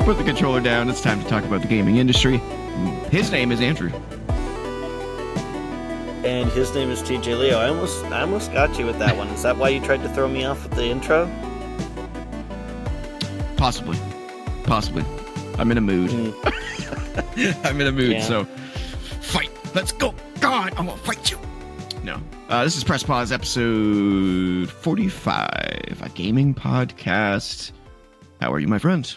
put the controller down. It's time to talk about the gaming industry. His name is Andrew. And his name is TJ Leo. I almost got you with that one. Is that why you tried to throw me off with the intro? Possibly. I'm in a mood. I'm in a mood, so fight. Let's go. God, I'm gonna fight you. No. This is Press Pause episode 45, a gaming podcast. How are you, my friend?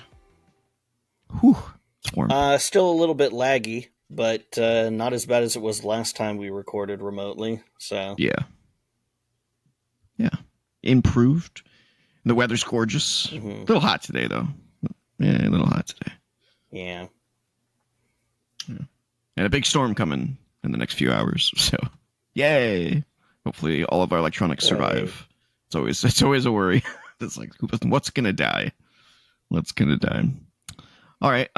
Whew, it's warm. Still a little bit laggy, but not as bad as it was last time we recorded remotely. So yeah, improved. The weather's gorgeous. A little hot today, though. Yeah, a little hot today. Yeah. And a big storm coming in the next few hours. So, yay! Hopefully, all of our electronics survive. It's always a worry. It's like, what's gonna die? What's gonna die? All right,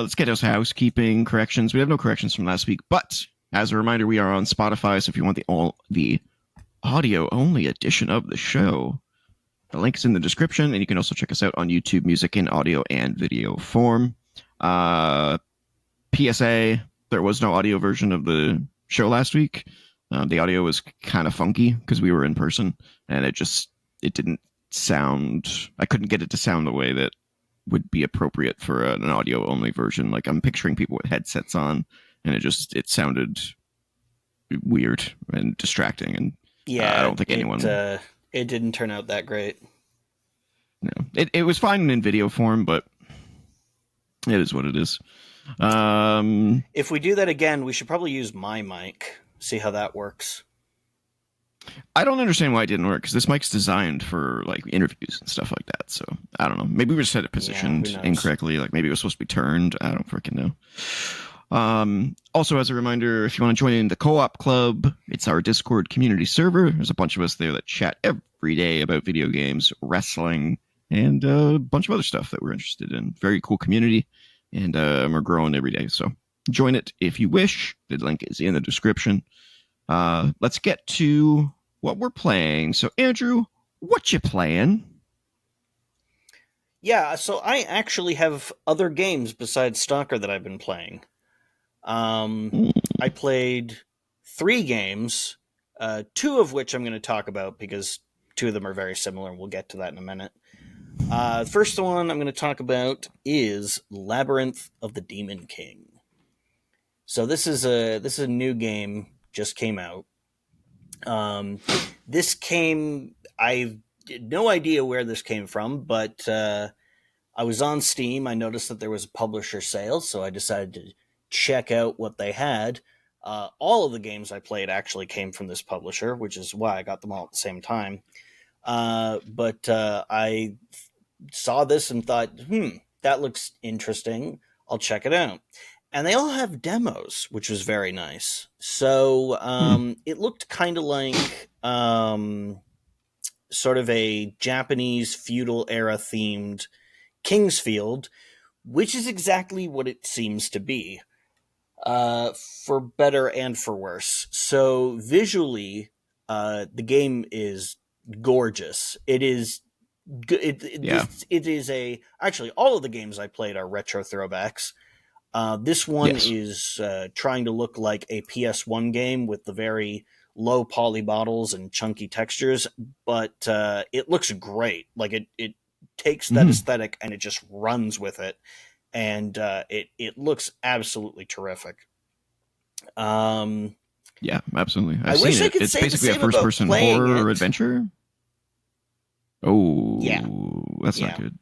let's get those housekeeping corrections. We have no corrections from last week, but as a reminder, we are on Spotify. So if you want the audio only edition of the show, the link is in the description, and you can also check us out on YouTube Music in audio and video form. PSA: there was no audio version of the show last week. The audio was kind of funky because we were in person, and it didn't sound. I couldn't get it to sound the way that would be appropriate for an audio only version. Like, I'm picturing people with headsets on, and it sounded weird and distracting. And I don't think anyone. It didn't turn out that great. No, it was fine in video form, but it is what it is. If we do that again, we should probably use my mic. See how that works. I don't understand why it didn't work, because this mic's designed for like interviews and stuff like that. So I don't know. Maybe we just had it positioned incorrectly. Like maybe it was supposed to be turned. I don't freaking know. Also, as a reminder, if you want to join in the Co-op Club, it's our Discord community server. There's a bunch of us there that chat every day about video games, wrestling, and a bunch of other stuff that we're interested in. Very cool community, and we're growing every day. So join it if you wish. The link is in the description. Let's get to what we're playing. So, Andrew, what you playing? Yeah, so I actually have other games besides Stalker that I've been playing. I played 3 games, 2 of which I'm going to talk about because 2 of them are very similar, and we'll get to that in a minute. The first one I'm going to talk about is Labyrinth of the Demon King. So this is a new game, just came out. I had no idea where this came from, but I was on Steam. I noticed that there was a publisher sale, so I decided to check out what they had. All of the games I played actually came from this publisher, which is why I got them all at the same time. But I saw this and thought, that looks interesting. I'll check it out. And they all have demos, which was very nice. So it looked kind of like sort of a Japanese feudal era themed Kingsfield, which is exactly what it seems to be, for better and for worse. So visually, the game is gorgeous. It is. It is actually all of the games I played are retro throwbacks. This one is trying to look like a PS1 game with the very low poly models and chunky textures, but it looks great. Like it takes that aesthetic and it just runs with it, and it looks absolutely terrific. Yeah, absolutely. I wish I could it's say basically the a same first-person about horror adventure. Oh, yeah, that's not good.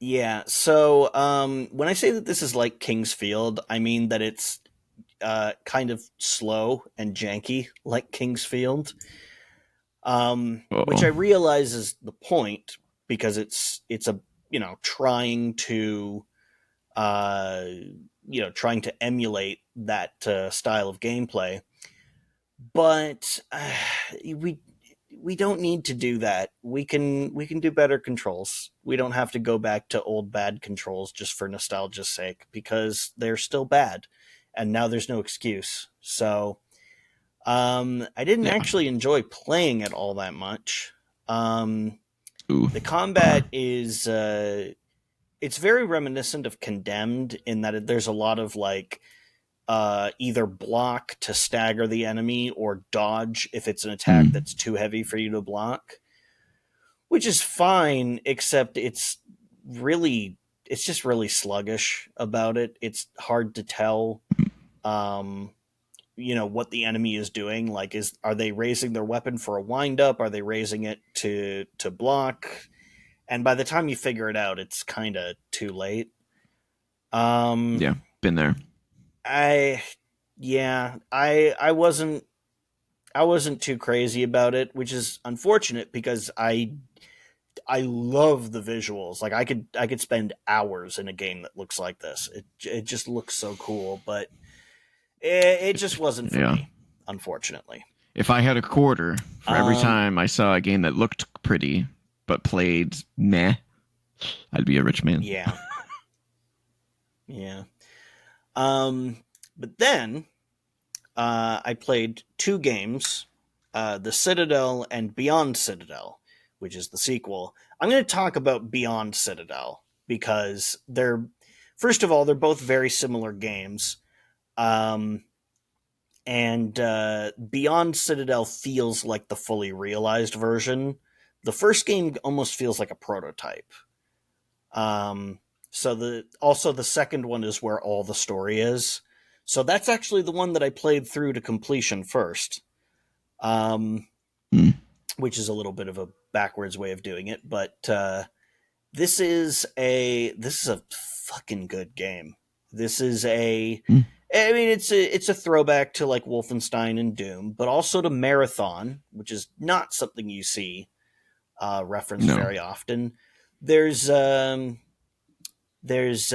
Yeah, so when I say that this is like Kingsfield, I mean that it's kind of slow and janky like Kingsfield, which I realize is the point because it's a trying to emulate that style of gameplay, but we don't need to do that. We can do better controls. We don't have to go back to old bad controls just for nostalgia's sake, because they're still bad, and now there's no excuse. So I didn't actually enjoy playing it all that much. The combat is it's very reminiscent of Condemned in that there's a lot of like either block to stagger the enemy or dodge if it's an attack Mm. that's too heavy for you to block, which is fine, except it's just really sluggish about it. It's hard to tell um what the enemy is doing. Like, are they raising their weapon for a wind up? Are they raising it to block? And by the time you figure it out, it's kind of too late. um Yeah, been there. I yeah, I wasn't too crazy about it, which is unfortunate because I love the visuals. Like, I could spend hours in a game that looks like this. It just looks so cool, but it just wasn't for Yeah. me, unfortunately. If I had a quarter for every Um, time I saw a game that looked pretty but played meh, I'd be a rich man. yeah, yeah. Um, but then I played two games, The Citadel and Beyond Citadel, which is the sequel. I'm going to talk about Beyond Citadel because first of all, they're both very similar games. Um, and Beyond Citadel feels like the fully realized version. The first game almost feels like a prototype. Um, the second one is where all the story is. So that's actually the one that I played through to completion first, um, Hmm. which is a little bit of a backwards way of doing it. But this is a fucking good game. This is a Hmm. I mean, it's a throwback to like Wolfenstein and Doom, but also to Marathon, which is not something you see referenced No. very often. There's um, there's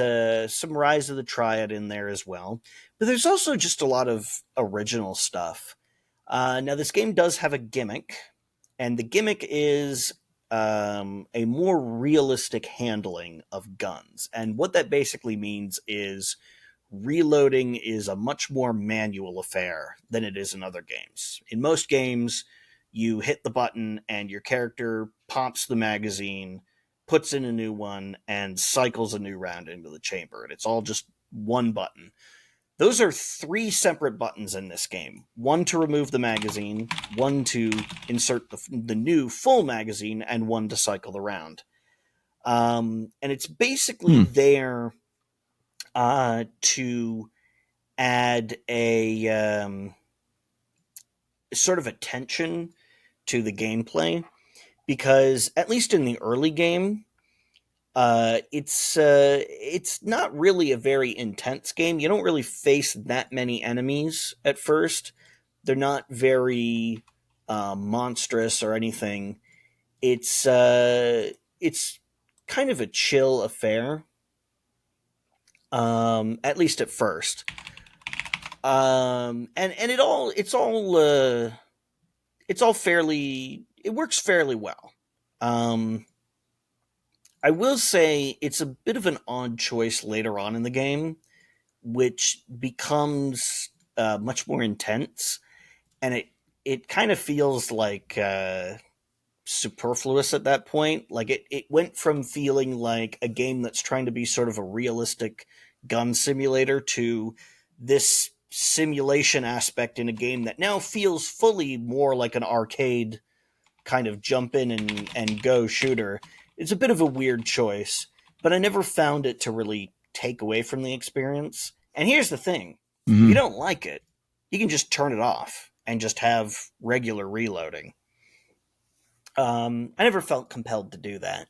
some Rise of the Triad in there as well, but there's also just a lot of original stuff. Now, this game does have a gimmick, and the gimmick is a more realistic handling of guns. And what that basically means is reloading is a much more manual affair than it is in other games. In most games, you hit the button and your character pops the magazine, puts in a new one, and cycles a new round into the chamber. And it's all just one button. Those are three separate buttons in this game: one to remove the magazine, one to insert the new full magazine, and one to cycle the round. And it's basically Hmm. there to add a sort of a tension to the gameplay, because at least in the early game, it's not really a very intense game. You don't really face that many enemies at first. They're not very monstrous or anything. It's kind of a chill affair, at least at first. And it's all fairly, it works fairly well. Um, I will say it's a bit of an odd choice later on in the game, which becomes much more intense, and it kind of feels like superfluous at that point. Like, it went from feeling like a game that's trying to be sort of a realistic gun simulator to this simulation aspect in a game that now feels fully more like an arcade kind of jump in and go shooter. It's a bit of a weird choice, but I never found it to really take away from the experience. And here's the thing: if you Hmm. don't like it, you can just turn it off and just have regular reloading. I never felt compelled to do that,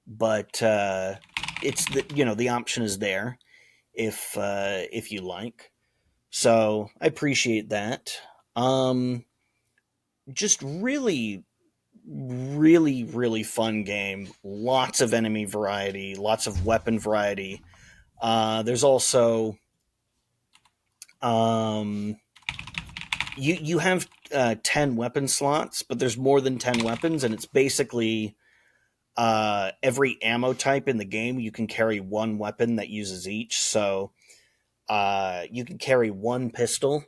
but it's the option is there if you like. So I appreciate that. Um, just really, really, really fun game. Lots of enemy variety, lots of weapon variety. There's also um, you have 10 weapon slots, but there's more than 10 weapons, and it's basically every ammo type in the game. You can carry one weapon that uses each. So you can carry one pistol,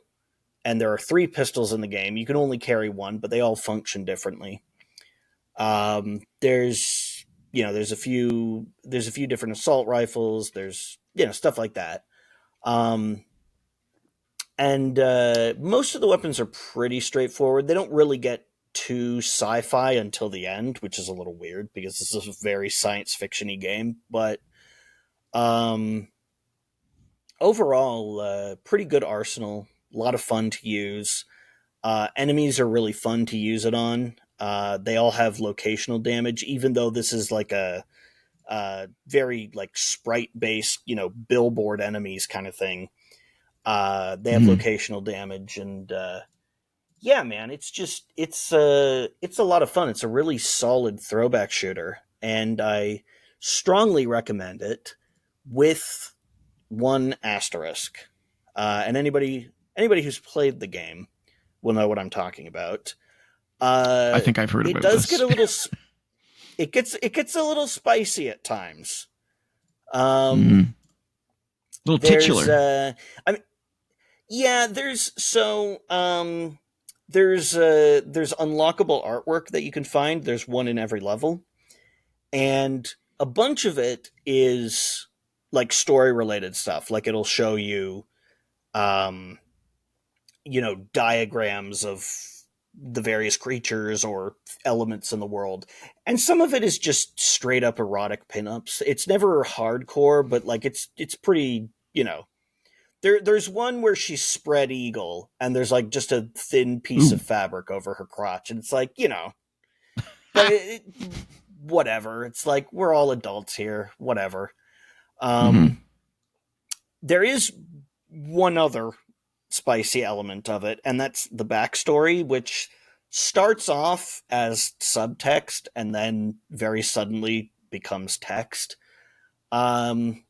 and there are three pistols in the game. You can only carry one, but they all function differently. There's there's a few different assault rifles. There's stuff like that. Um, and most of the weapons are pretty straightforward. They don't really get too sci-fi until the end, which is a little weird because this is a very science fiction-y game. But um, overall, pretty good arsenal. A lot of fun to use. Enemies are really fun to use it on. They all have locational damage, even though this is like a very like sprite based, billboard enemies kind of thing. They have Mhm. locational damage, and yeah, man, it's a lot of fun. It's a really solid throwback shooter, and I strongly recommend it with one asterisk. And anybody who's played the game will know what I'm talking about. I think I've heard It about does get this. a little it gets a little spicy at times. Um, Mhm. A little there's titular. I mean, yeah, there's unlockable artwork that you can find. There's one in every level, and a bunch of it is like story related stuff. Like it'll show you um diagrams of the various creatures or elements in the world. And some of it is just straight up erotic pinups. It's never hardcore, but like it's pretty, there's one where she's spread eagle and there's like just a thin piece Ooh. of fabric over her crotch and it's like, but whatever. It's like we're all adults here, whatever. Hmm. Um there is one other spicy element of it, and that's the backstory, which starts off as subtext and then very suddenly becomes text. Um,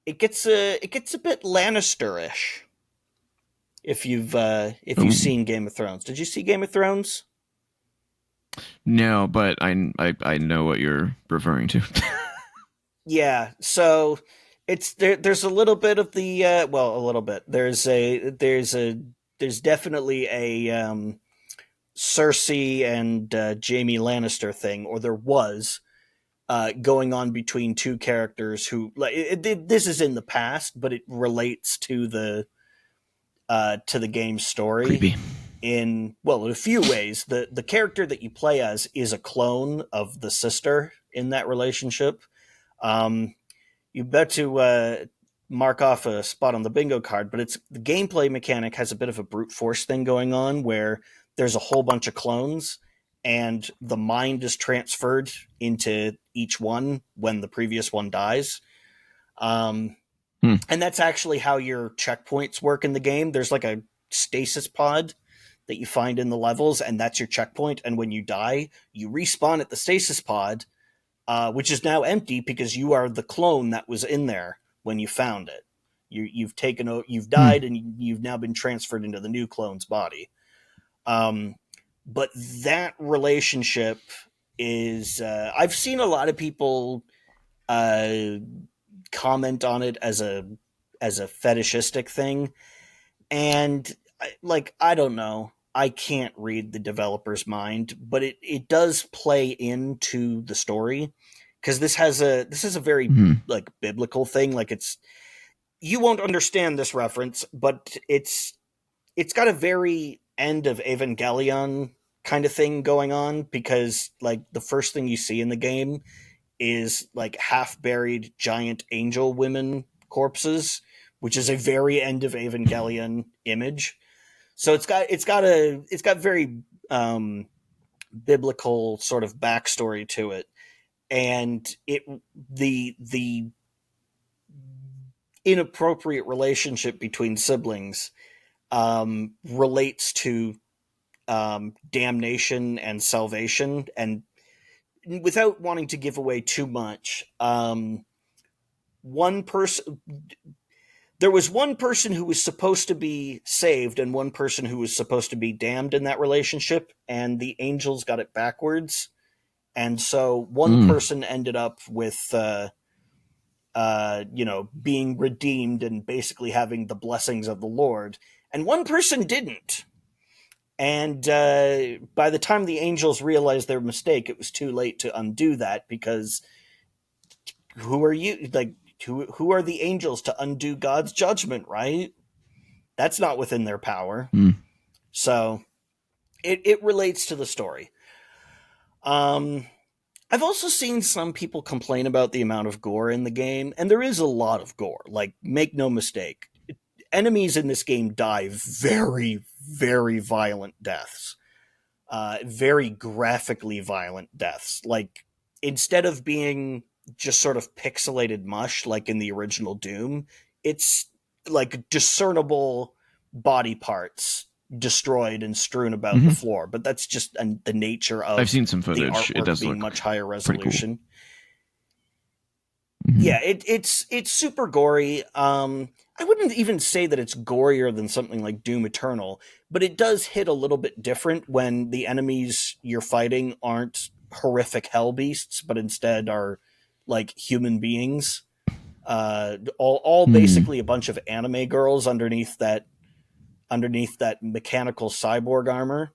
it gets a bit Lannister-ish if you've Ooh. seen Game of Thrones. Did you see Game of Thrones? No, but I know what you're referring to. Yeah, so there's a little bit of the well, a little bit. There's definitely a Cersei and Jamie Lannister thing, or there was going on between two characters who like this is in the past, but it relates to the game's story Creepy. in a few ways. The character that you play as is a clone of the sister in that relationship. Um, you bet to mark off a spot on the bingo card, but it's the gameplay mechanic has a bit of a brute force thing going on where there's a whole bunch of clones and the mind is transferred into each one when the previous one dies. Um, Hmm. and that's actually how your checkpoints work in the game. There's like a stasis pod that you find in the levels, and that's your checkpoint. And when you die, you respawn at the stasis pod, which is now empty because you are the clone that was in there when you found it. You've Hmm. died, and you've now been transferred into the new clone's body. Um, but that relationship is I've seen a lot of people uh, comment on it as a fetishistic thing, and like I don't know. I can't read the developer's mind, but it does play into the story because this is a very Hmm. like biblical thing. Like you won't understand this reference, but it's got a very end of Evangelion kind of thing going on because like the first thing you see in the game is like half buried giant angel women corpses, which is a very end of Evangelion image. So it's got very biblical sort of backstory to it, and the inappropriate relationship between siblings relates to damnation and salvation. And without wanting to give away too much, one person there was one person who was supposed to be saved and one person who was supposed to be damned in that relationship, and the angels got it backwards. And so one Hmm. person ended up with being redeemed and basically having the blessings of the Lord, and one person didn't. And by the time the angels realized their mistake, it was too late to undo that, because who are you? Like, who are the angels to undo God's judgment, right? That's not within their power. Mm. So it relates to the story. I've also seen some people complain about the amount of gore in the game, and there is a lot of gore. Like, make no mistake, enemies in this game die very, very violent deaths. Very graphically violent deaths. Like, instead of being just sort of pixelated mush like in the original Doom, it's like discernible body parts destroyed and strewn about the floor. But that's just the nature of I've seen some the footage. It artwork does being look much higher pretty cool. resolution. Yeah, it's super gory. I wouldn't even say that it's gorier than something like Doom Eternal, but it does hit a little bit different when the enemies you're fighting aren't horrific hell beasts, but instead are like human beings. All basically a bunch of anime girls underneath that mechanical cyborg armor.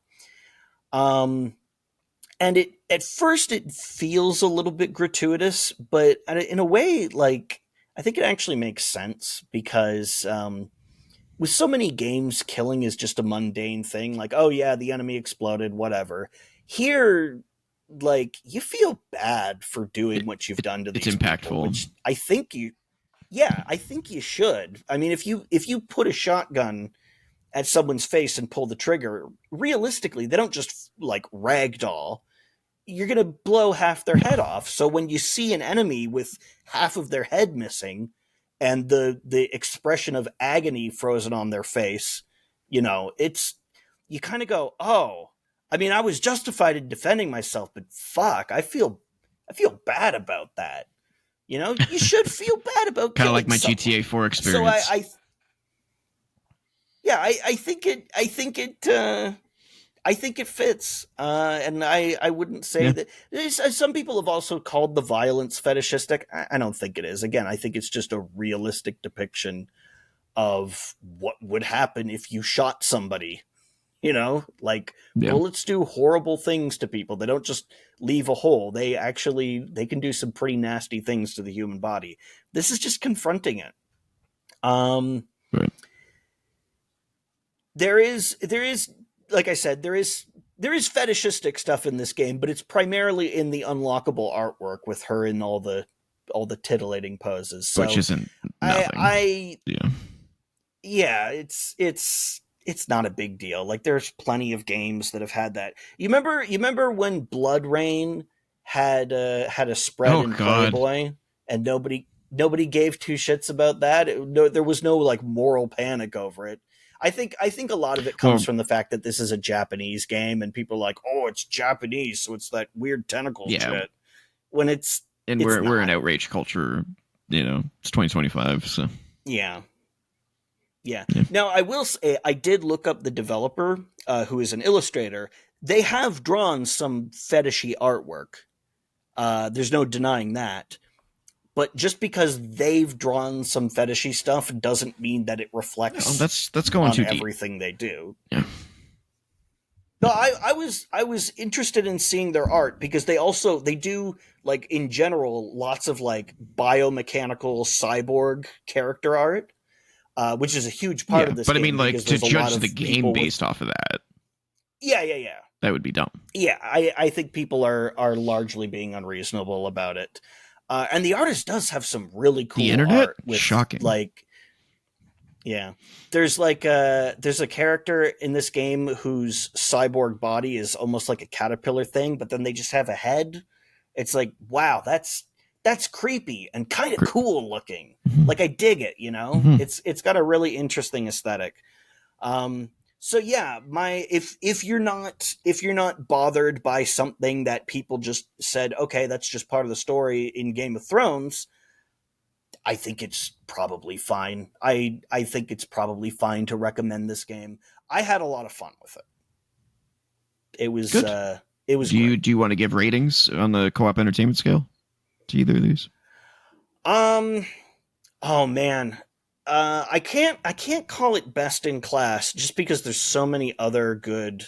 And it, at first, it feels a little bit gratuitous, but in a way, like, I think it actually makes sense, because with so many games, killing is just a mundane thing. Like, oh yeah, the enemy exploded, whatever. Here, like, you feel bad for doing what you've done to these it's impactful. people, which I think you should. I mean, if you put a shotgun at someone's face and pull the trigger, realistically, they don't just like ragdoll. You're going to blow half their head off. So when you see an enemy with half of their head missing and the expression of agony frozen on their face, you kind of go, oh, I mean, I was justified in defending myself, but fuck, I feel bad about that. You should feel bad about kind of killing like my someone. GTA 4 experience. So I think it fits, and I wouldn't say that. Some people have also called the violence fetishistic. I don't think it is. Again, I think it's just a realistic depiction of what would happen if you shot somebody. Like, bullets do horrible things to people. They don't just leave a hole. They can do some pretty nasty things to the human body. This is just confronting it. Right. There is, like I said, there is fetishistic stuff in this game, but it's primarily in the unlockable artwork with her in all the titillating poses. So which isn't nothing. It's not a big deal. Like, there's plenty of games that have had that. You remember when Blood Rain had a spread in Playboy, and nobody gave two shits about that. There was no like moral panic over it. I think a lot of it comes from the fact that this is a Japanese game, and people are like, oh, it's Japanese, so it's that weird tentacle shit. When we're an outrage culture, it's 2025, so yeah. Now, I will say, I did look up the developer, who is an illustrator. They have drawn some fetishy artwork. There's no denying that. But just because they've drawn some fetishy stuff doesn't mean that it reflects that's going too deep. Everything they do. Yeah. No, I was interested in seeing their art, because they do, like, in general, lots of like biomechanical cyborg character art, which is a huge part of this game. But I mean, like, to judge the game based off of that. Yeah. That would be dumb. Yeah, I think people are largely being unreasonable about it. And the artist does have some really cool art. Shocking. Like, yeah, there's a character in this game whose cyborg body is almost like a caterpillar thing, but then they just have a head. It's like, wow, that's creepy and kind of cool looking. Like, I dig it. It's got a really interesting aesthetic. So yeah, if you're not bothered by something that people just said, okay, that's just part of the story in Game of Thrones, I think it's probably fine. I think it's probably fine to recommend this game. I had a lot of fun with it. It was good. It was. Do you want to give ratings on the co-op entertainment scale to either of these? Oh man. I can't call it best in class just because there's so many other good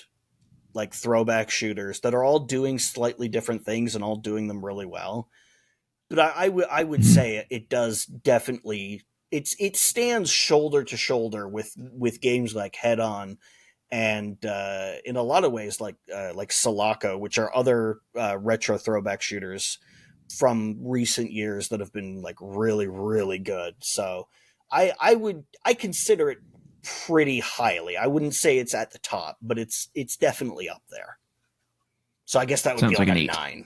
like throwback shooters that are all doing slightly different things and all doing them really well. But I would Mhm. say it does definitely it stands shoulder to shoulder with games like Head On and in a lot of ways like Sulaco, which are other retro throwback shooters from recent years that have been like really really good. So I consider it pretty highly. I wouldn't say it's at the top, but it's definitely up there. So I guess that would be Sounds like like an a 8 9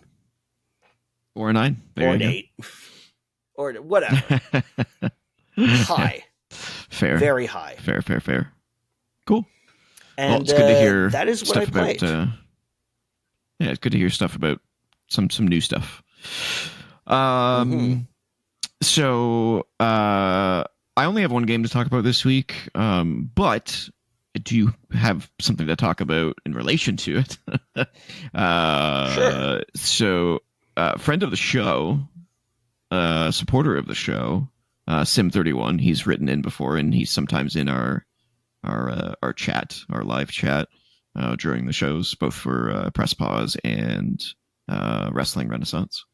or a 9. There or an you 8 or whatever. go. High, Fair, very high. fair, fair, fair. Cool. Well, And it's good to hear that is what I stuff about. played. Yeah, it's good to hear stuff about some new stuff. Mm-hmm. So I only have one game to talk about this week, but do you have something to talk about in relation to it? Sure. So, friend of the show, supporter of the show, Sim31. He's written in before, and he's sometimes in our chat, our live chat during the shows, both for Press Pause and Wrestling Renaissance.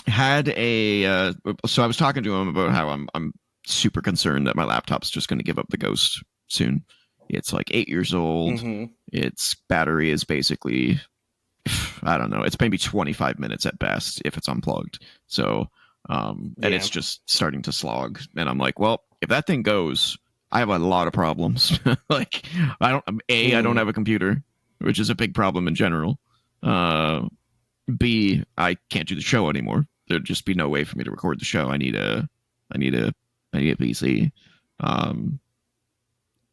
Had a so I was talking to him about how I'm super concerned that my laptop's just going to give up the ghost soon. It's like 8 years old. Mm-hmm. Its battery is basically, I don't know, it's maybe 25 minutes at best if it's unplugged. So and Yeah. it's just starting to slog, and I'm like, well, if that thing goes, I have a lot of problems. Like, I don't Mm-hmm. have a computer, which is a big problem in general. uh B, I can't do the show anymore. There'd just be no way for me to record the show. I need a, I need a PC. Um,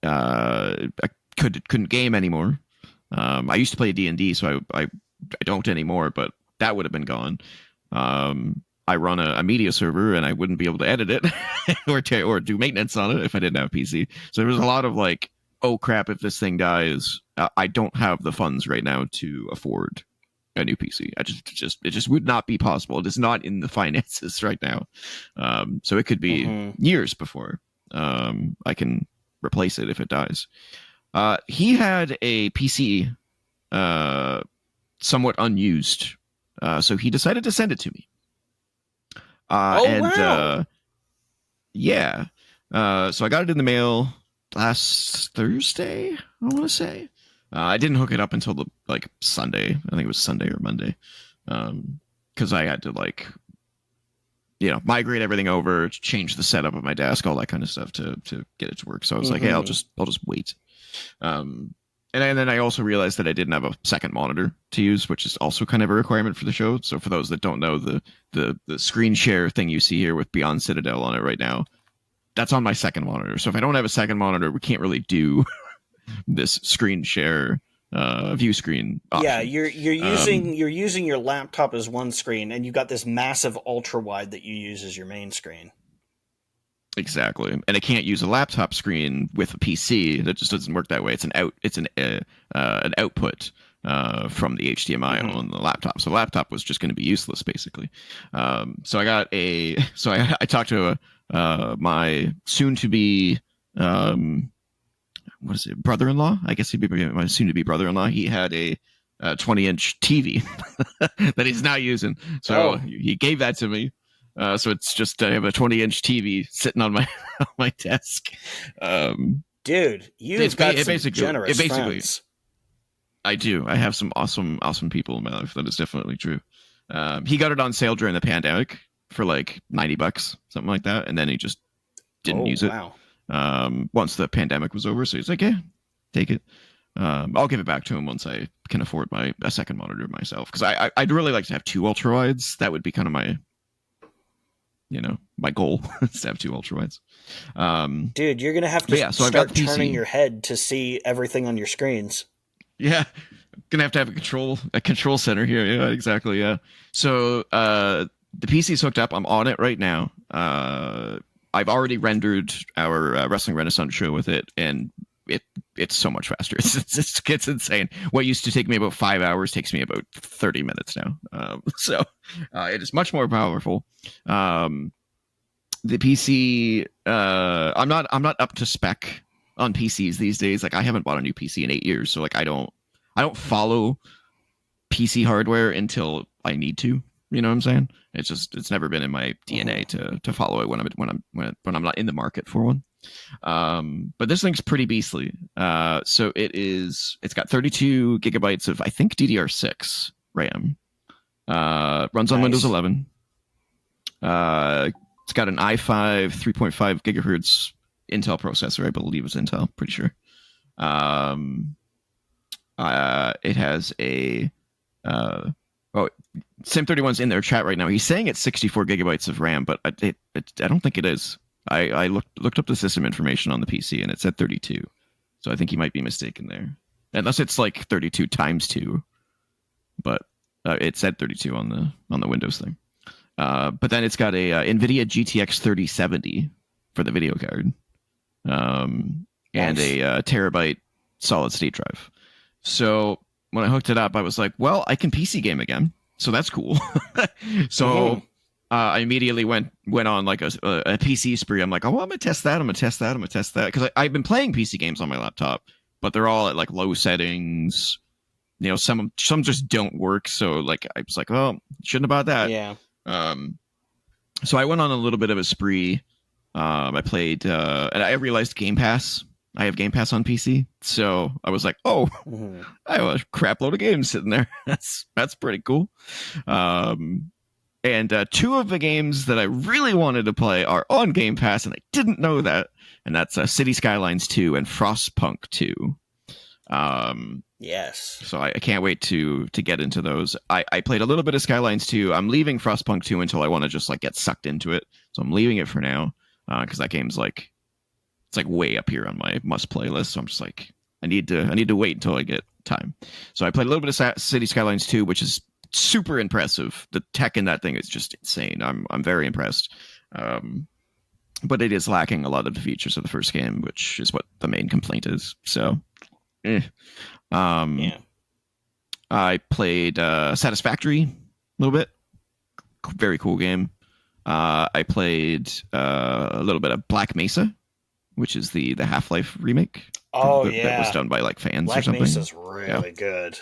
I couldn't game anymore. I used to play D&D, so I don't anymore, but that would have been gone. I run a media server, and I wouldn't be able to edit it or do maintenance on it if I didn't have a PC. So there was a lot of like, oh crap, if this thing dies, I don't have the funds right now to afford a new PC. It just would not be possible. It is not in the finances right now. So it could be Mm-hmm. years before I can replace it if it dies. He had a PC somewhat unused, so he decided to send it to me. Oh And wow. yeah, so I got it in the mail last Thursday, I want to say. I didn't hook it up until the like Sunday. I think it was Sunday or Monday, because I had to like migrate everything over, change the setup of my desk, all that kind of stuff to get it to work. So I was like, hey, I'll Mm-hmm. just wait. Um, and then I also realized that I didn't have a second monitor to use, which is also kind of a requirement for the show. So for those that don't know, the screen share thing you see here with Beyond Citadel on it right now, that's on my second monitor. So if I don't have a second monitor, we can't really do this screen share view screen Yeah, option. you're using your laptop as one screen, and you got this massive ultra wide that you use as your main screen. Exactly, and it can't use a laptop screen with a PC. That just doesn't work that way. It's an output from the HDMI Mm-hmm. on the laptop. So the laptop was just going to be useless basically. So I talked to my soon to be what is it, brother-in-law? I guess he'd be my soon to be brother-in-law. He had a 20-inch TV that he's now using. So Oh, he gave that to me. So it's just I have a 20-inch TV sitting on my on my desk. dude, you've got some It generous basically friends. I do. I have some awesome people in my life. That is definitely true. He got it on sale during the pandemic for like $90, something like that, and then he just didn't Oh use it wow. once the pandemic was over. So he's like, yeah, take it. I'll give it back to him once I can afford a second monitor myself, because I'd really like to have two ultra wides. That would be kind of my goal is to have two ultra wides. Dude, you're gonna have But to yeah, so I've got start the turning PC. your head to see everything on your screens. Yeah, gonna have to have a control center here. Yeah, exactly. Yeah. So the PC's hooked up. I'm on it right now. I've already rendered our Wrestling Renaissance show with it, and it's so much faster. It's insane. What used to take me about 5 hours takes me about 30 minutes now. So it is much more powerful. Um, the PC. I'm not up to spec on PCs these days. Like I haven't bought a new PC in 8 years, so like I don't follow PC hardware until I need to. You know what I'm saying? It's never been in my DNA to follow it when I'm not in the market for one. But this thing's pretty beastly. So it's got 32 gigabytes of I think DDR6 RAM. Runs on Windows 11. It's got an i5 3.5 gigahertz Intel processor. I believe it's Intel. Pretty sure. It has a Sim31's in their chat right now. He's saying it's 64 gigabytes of RAM, but I don't think it is. I looked up the system information on the PC and it said 32. So I think he might be mistaken there. Unless it's like 32 times 2. But it said 32 on the Windows thing. But then it's got a NVIDIA GTX 3070 for the video card. And a terabyte solid state drive. So when I hooked it up, I was like, well, I can PC game again. So that's cool. So I immediately went on like a PC spree. I'm like, oh, I'm going to test that. I'm going to test that. I'm going to test that. Because I've been playing PC games on my laptop, but they're all at like low settings. You know, some just don't work. So like, I was like, oh, shouldn't have bought that. Yeah. So I went on a little bit of a spree. I played, and I realized Game Pass. I have Game Pass on PC, so I was like, "Oh, I have a crap load of games sitting there. That's pretty cool." And two of the games that I really wanted to play are on Game Pass, and I didn't know that. And that's City Skylines 2 and Frostpunk 2. Yes. So I can't wait to get into those. I played a little bit of Skylines 2. I'm leaving Frostpunk 2 until I want to just like get sucked into it. So I'm leaving it for now because that game's like. It's like way up here on my must play list. So I'm just like, I need to wait until I get time. So I played a little bit of City Skylines 2, which is super impressive. The tech in that thing is just insane. I'm very impressed. But it is lacking a lot of the features of the first game, which is what the main complaint is. So, yeah. I played Satisfactory a little bit. Very cool game. I played a little bit of Black Mesa, which is the Half-Life remake. That was done by like fans Black or something. Mesa's really good.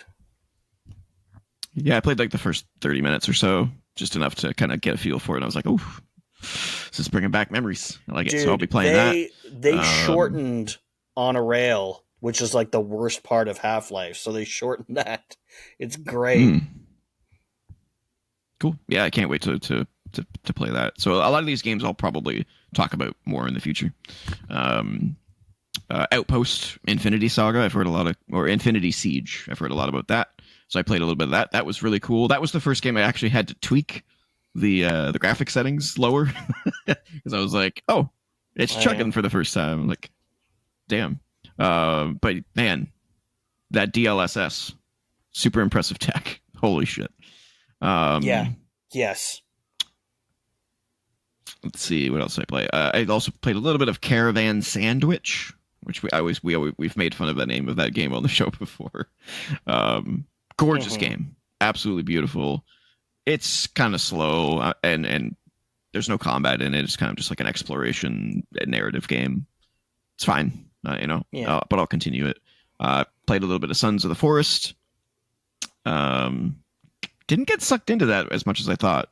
Yeah, I played like the first 30 minutes or so, just enough to kind of get a feel for it. And I was like, oh, this is bringing back memories. I like it, so I'll be playing that. They shortened On a Rail, which is like the worst part of Half-Life, so they shortened that. It's great. Cool. Yeah, I can't wait to play that. So a lot of these games I'll probably talk about more in the future. Outpost, Infinity Saga, I've heard a lot of, or Infinity Siege, I've heard a lot about that. So I played a little bit of that. That was really cool. That was the first game I actually had to tweak the graphic settings lower because I was like, oh, it's chugging for the first time. I'm like, damn. But man, that DLSS, super impressive tech. Holy shit. Yes. Let's see what else I play. I also played a little bit of Caravan Sandwich, which we've made fun of the name of that game on the show before. Gorgeous game, absolutely beautiful. It's kind of slow, and there's no combat in it. It's kind of just like an exploration narrative game. It's fine, but I'll continue it. Played a little bit of Sons of the Forest. Didn't get sucked into that as much as I thought.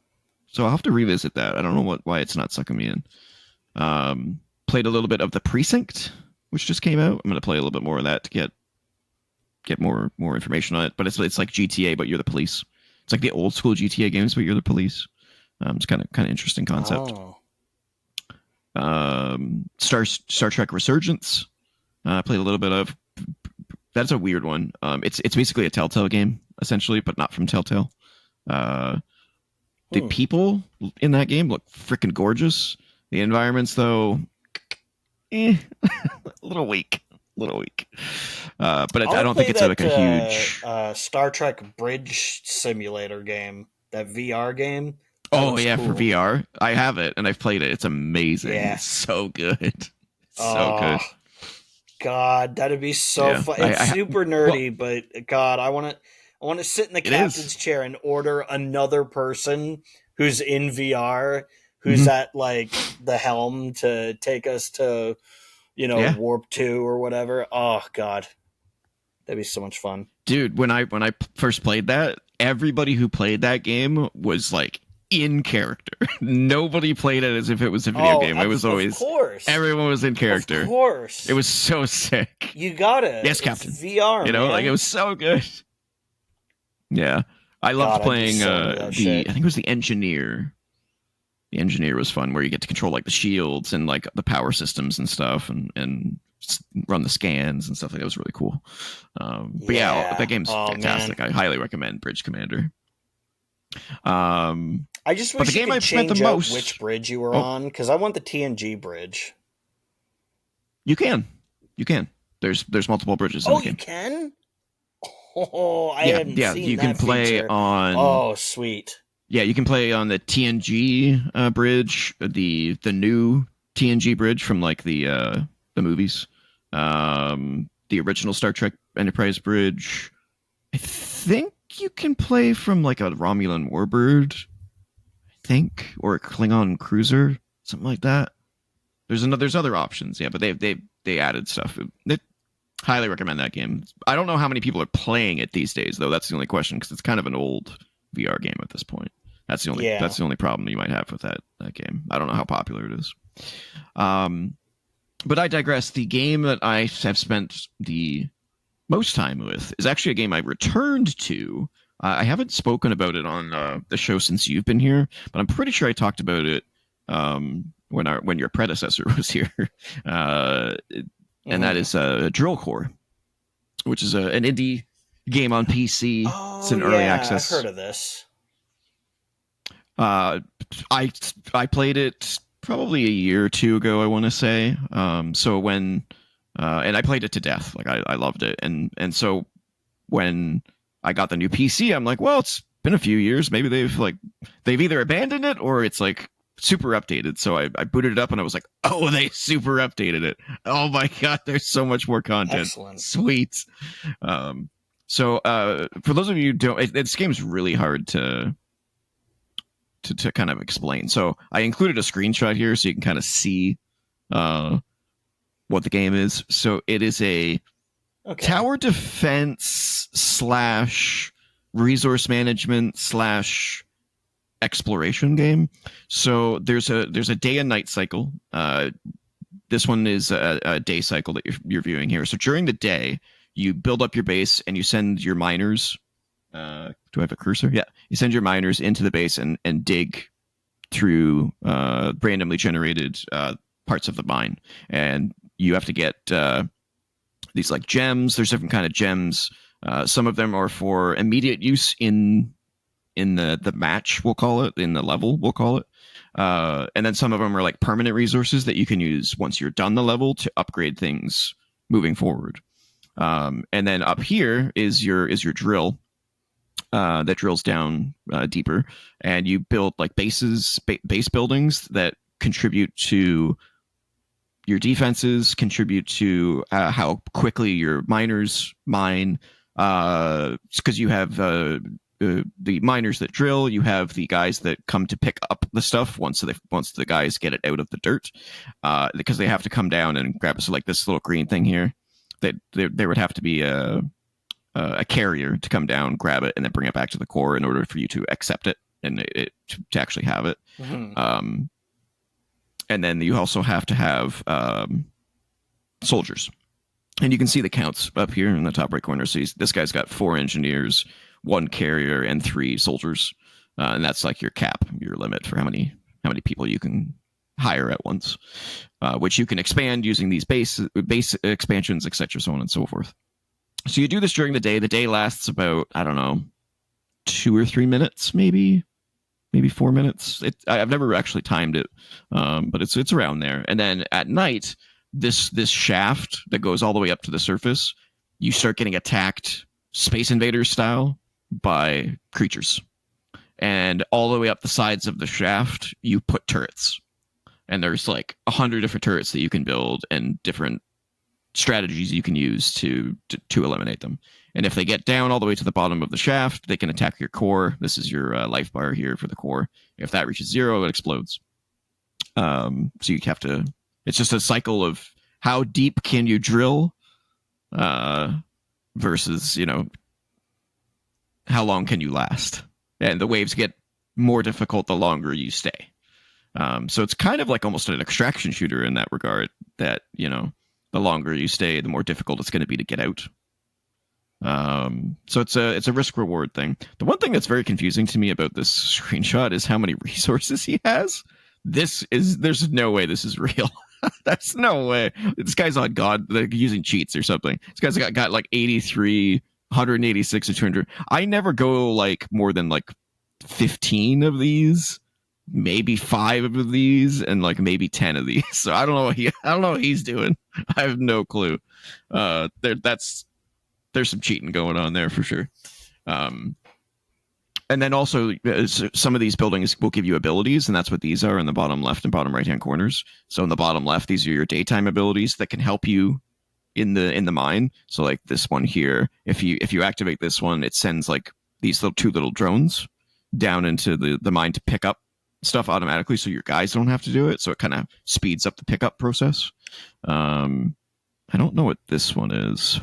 So I'll have to revisit that. I don't know why it's not sucking me in. Played a little bit of The Precinct, which just came out. I'm going to play a little bit more of that to get more information on it. But it's like GTA, but you're the police. It's like the old school GTA games, but you're the police. It's kind of interesting concept. Star Trek Resurgence. Played a little bit of. That's a weird one. It's basically a Telltale game essentially, but not from Telltale. The people in that game look freaking gorgeous. The environments, though, a little weak. But I don't think it's like a huge Star Trek Bridge Simulator game. That VR game. Oh yeah, cool. For VR, I have it and I've played it. It's amazing. Yeah. It's so good. So good. God, that'd be so fun. It's super nerdy, but God, I want to sit in the captain's chair and order another person who's in VR, who's at like the helm to take us to, warp 2 or whatever. Oh god, that'd be so much fun, dude. When I first played that, everybody who played that game was like in character. Nobody played it as if it was a video game. It was always, of course, everyone was in character. Of course, it was so sick. You got it. Yes, Captain. It's VR, man. Like it was so good. Yeah, I loved playing I think it was the Engineer. The Engineer was fun, where you get to control like the shields and like the power systems and stuff, and run the scans and stuff. Like that was really cool. But yeah, that game's fantastic. Man. I highly recommend Bridge Commander. I just wish you could change out which bridge you were on, because I want the TNG bridge. You can. There's multiple bridges. In the game. You can. Oh, I haven't seen you can that play feature. on. Oh, sweet. Yeah, you can play on the TNG bridge, the new TNG bridge from like the movies, the original Star Trek Enterprise bridge. I think you can play from like a Romulan warbird, I think, or a Klingon cruiser, something like that. There's other options, yeah, but they added stuff. Highly recommend that game. I don't know how many people are playing it these days, though. That's the only question, because it's kind of an old VR game at this point. That's the only problem you might have with that game. I don't know how popular it is. But I digress. The game that I have spent the most time with is actually a game I returned to. I haven't spoken about it on the show since you've been here, but I'm pretty sure I talked about it when your predecessor was here. And that is Drill Core, which is an indie game on PC. It's an early access. I've heard of this. I played it probably a year or two ago, I want to say. So when and I played it to death. Like I loved it. And so when I got the new PC, I'm like, well, it's been a few years. Maybe they've either abandoned it or it's like super updated. So I booted it up and I was like, oh, they super updated it. Oh my god, there's so much more content. Excellent. Sweet. So for those of you who don't, this game's really hard to kind of explain. So I included a screenshot here so you can kind of see what the game is. So it is a tower defense / resource management / exploration game. So there's a day and night cycle. This one is a day cycle that you're viewing here. So during the day, you build up your base and you send your miners. Do I have a cursor? Yeah, you send your miners into the base and dig through randomly generated parts of the mine, and you have to get these like gems. There's different kind of gems. Some of them are for immediate use in the match, we'll call it, in the level, we'll call it. And then some of them are like permanent resources that you can use once you're done the level to upgrade things moving forward. And then up here is your drill that drills down deeper, and you build like base buildings that contribute to your defenses, contribute to how quickly your miners mine, because you have the miners that drill, you have the guys that come to pick up the stuff once the guys get it out of the dirt, because they have to come down and grab it. So like this little green thing here, that there would have to be a carrier to come down, grab it, and then bring it back to the core in order for you to accept it and to actually have it. Mm-hmm. And then you also have to have soldiers. And you can see the counts up here in the top right corner. So this guy's got 4 engineers, 1 carrier, and 3 soldiers. And that's like your cap, your limit for how many people you can hire at once, which you can expand using these base expansions, etc., so on and so forth. So you do this during the day. The day lasts about, I don't know, 2 or 3 minutes, maybe 4 minutes. I've never actually timed it, but it's around there. And then at night, this shaft that goes all the way up to the surface, you start getting attacked Space Invaders style by creatures. And all the way up the sides of the shaft, you put turrets. And there's like 100 different turrets that you can build and different strategies you can use to eliminate them. And if they get down all the way to the bottom of the shaft, they can attack your core. This is your life bar here for the core. If that reaches 0, it explodes. So you have to. It's just a cycle of how deep can you drill, versus how long can you last, and the waves get more difficult the longer you stay. So it's kind of like almost an extraction shooter in that regard. That the longer you stay, the more difficult it's going to be to get out. So it's a risk reward thing. The one thing that's very confusing to me about this screenshot is how many resources he has. There's no way this is real. That's no way. This guy's on God, like using cheats or something. This guy's got like 83, 186, or 200. I never go like more than like 15 of these, maybe 5 of these, and like maybe 10 of these. So I don't know what he's doing. I have no clue. There's some cheating going on there for sure. And then also some of these buildings will give you abilities, and that's what these are in the bottom left and bottom right hand corners. So in the bottom left, these are your daytime abilities that can help you in the mine. So like this one here, if you activate this one, it sends like these two little drones down into the mine to pick up stuff automatically, so your guys don't have to do it. So it kind of speeds up the pickup process. I don't know what this one is.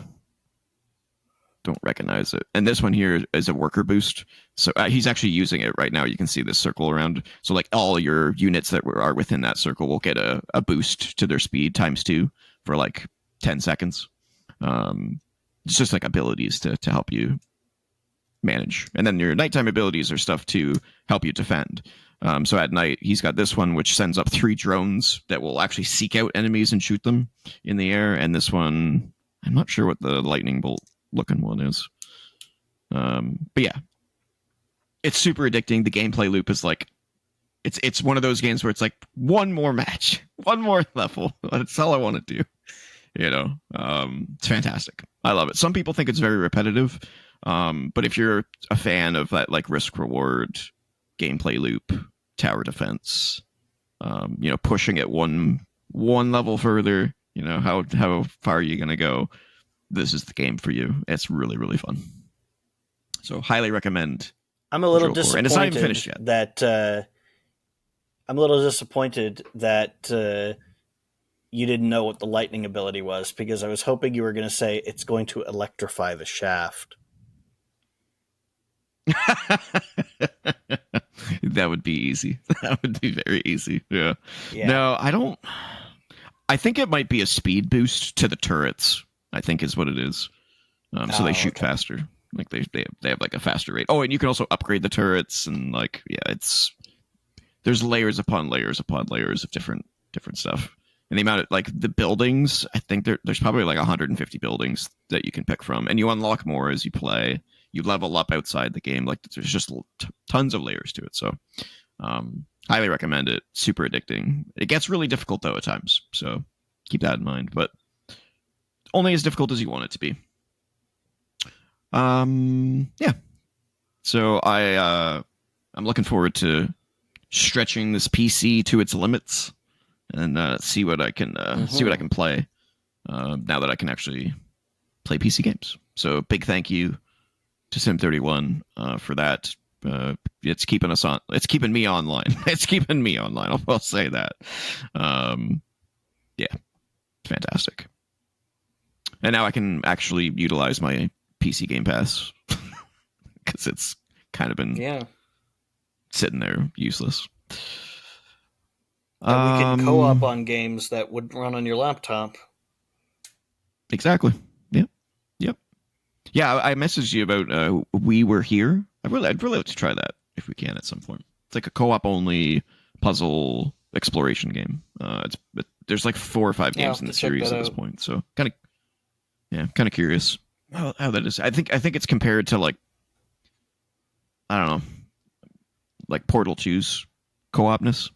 Don't recognize it. And this one here is a worker boost. So he's actually using it right now. You can see this circle around. So like all your units that are within that circle will get a boost to their speed ×2 for like 10 seconds. It's just like abilities to help you manage. And then your nighttime abilities are stuff to help you defend. So at night, he's got this one, which sends up 3 drones that will actually seek out enemies and shoot them in the air. And this one, I'm not sure what the lightning bolt looking one is. But yeah, it's super addicting. The gameplay loop is like, it's one of those games where it's like one more match, one more level. That's all I want to do. It's fantastic. I love it. Some people think it's very repetitive. But if you're a fan of that, like risk reward gameplay loop, tower defense, pushing it one level further, how far are you going to go? This is the game for you. It's really, really fun. So highly recommend. I'm a little disappointed, and it's not even finished yet. I'm a little disappointed that you didn't know what the lightning ability was, because I was hoping you were going to say it's going to electrify the shaft. That would be easy. That would be very easy. Yeah. No, I don't. I think it might be a speed boost to the turrets, I think is what it is. So they shoot faster. Like they have like a faster rate. Oh, and you can also upgrade the turrets, and like there's layers upon layers upon layers of different stuff. And the amount of like the buildings, I think there's probably like 150 buildings that you can pick from, and you unlock more as you play. You level up outside the game. Like there's just tons of layers to it. So highly recommend it. Super addicting. It gets really difficult though at times, so keep that in mind. But only as difficult as you want it to be. Yeah. So I'm looking forward to stretching this PC to its limits and see what I can play now that I can actually play PC games. So big thank you to Sim31 for that. It's keeping us on. It's keeping me online. It's keeping me online. I'll say that. Yeah, fantastic. And now I can actually utilize my PC Game Pass because it's kind of been sitting there useless. And we can co-op on games that would run on your laptop. Exactly. Yep. Yeah, I messaged you about We Were Here. I'd really like to try that if we can at some point. It's like a co-op only puzzle exploration game. There's like 4 or 5 games in the series at this point, so kind of curious how that is. I think it's compared to like, I don't know, like Portal 2's co-opness.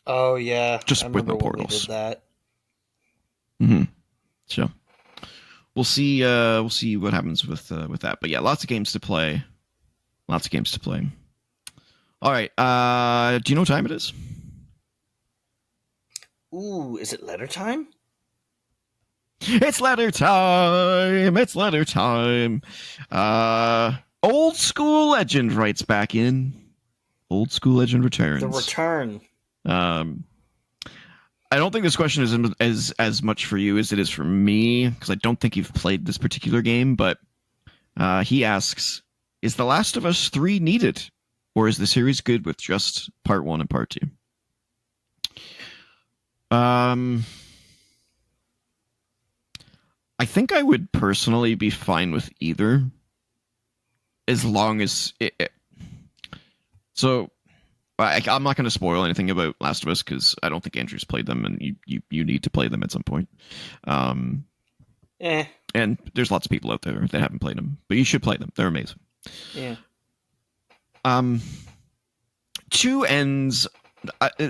Oh yeah, just with no portals. Did that. Mm-hmm. So we'll see. We'll see what happens with that. But yeah, lots of games to play. All right. Do you know what time it is? Ooh, is it letter time? It's letter time. Old School Legend writes back in. Old School Legend returns. The return. I don't think this question is as much for you as it is for me, because I don't think you've played this particular game, but he asks, is The Last of Us 3 needed? Or is the series good with just part 1 and part 2? I think I would personally be fine with either, as long as So I'm not going to spoil anything about Last of Us because I don't think Andrew's played them, and you need to play them at some point. And there's lots of people out there that haven't played them, but you should play them. They're amazing. Yeah. 2 ends.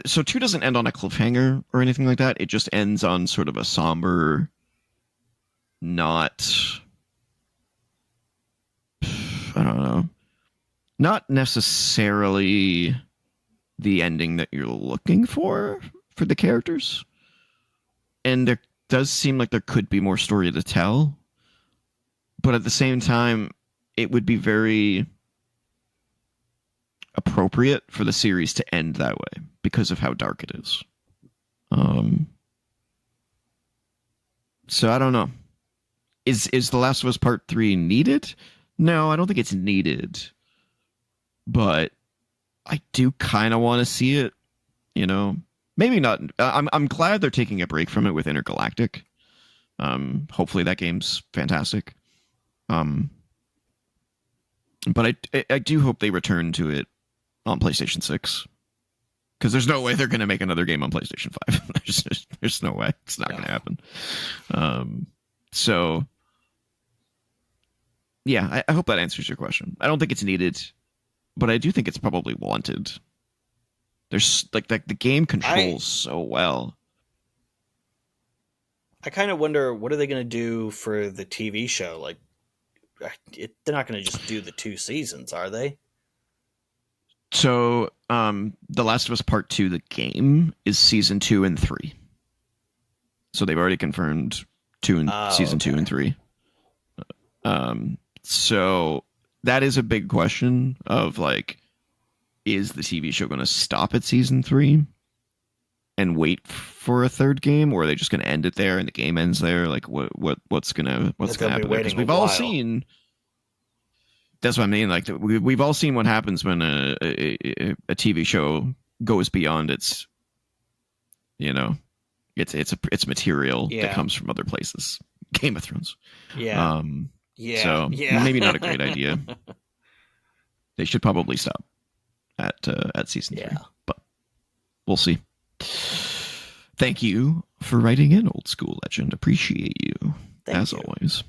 So 2 doesn't end on a cliffhanger or anything like that. It just ends on sort of a somber, not, I don't know, not necessarily the ending that you're looking for the characters. And there does seem like there could be more story to tell. But at the same time, it would be very appropriate for the series to end that way because of how dark it is. So I don't know. Is The Last of Us Part 3 needed? No, I don't think it's needed. But I do kind of want to see it, you know. Maybe not. I'm glad they're taking a break from it with Intergalactic. Hopefully that game's fantastic. But I do hope they return to it on PlayStation 6. Because there's no way they're going to make another game on PlayStation 5. There's no way. It's not going to happen. So, yeah, I hope that answers your question. I don't think it's needed, but I do think it's probably wanted. There's like the game controls so well. I kind of wonder, what are they going to do for the TV show? Like, they're not going to just do the 2 seasons, are they? So, The Last of Us Part 2, the game, is season 2 and 3. So they've already confirmed season 2 and 3. So that is a big question of like, is the TV show going to stop at season 3 and wait for a third game, or are they just going to end it there and the game ends there? Like, what's going to happen? Because we've all seen. That's what I mean. Like, we've all seen what happens when a TV show goes beyond its, you know, it's material that comes from other places. Game of Thrones. Yeah. So maybe not a great idea. They should probably stop at season 3, but we'll see. Thank you for writing in, Old School Legend. Appreciate you. Thank you. Always.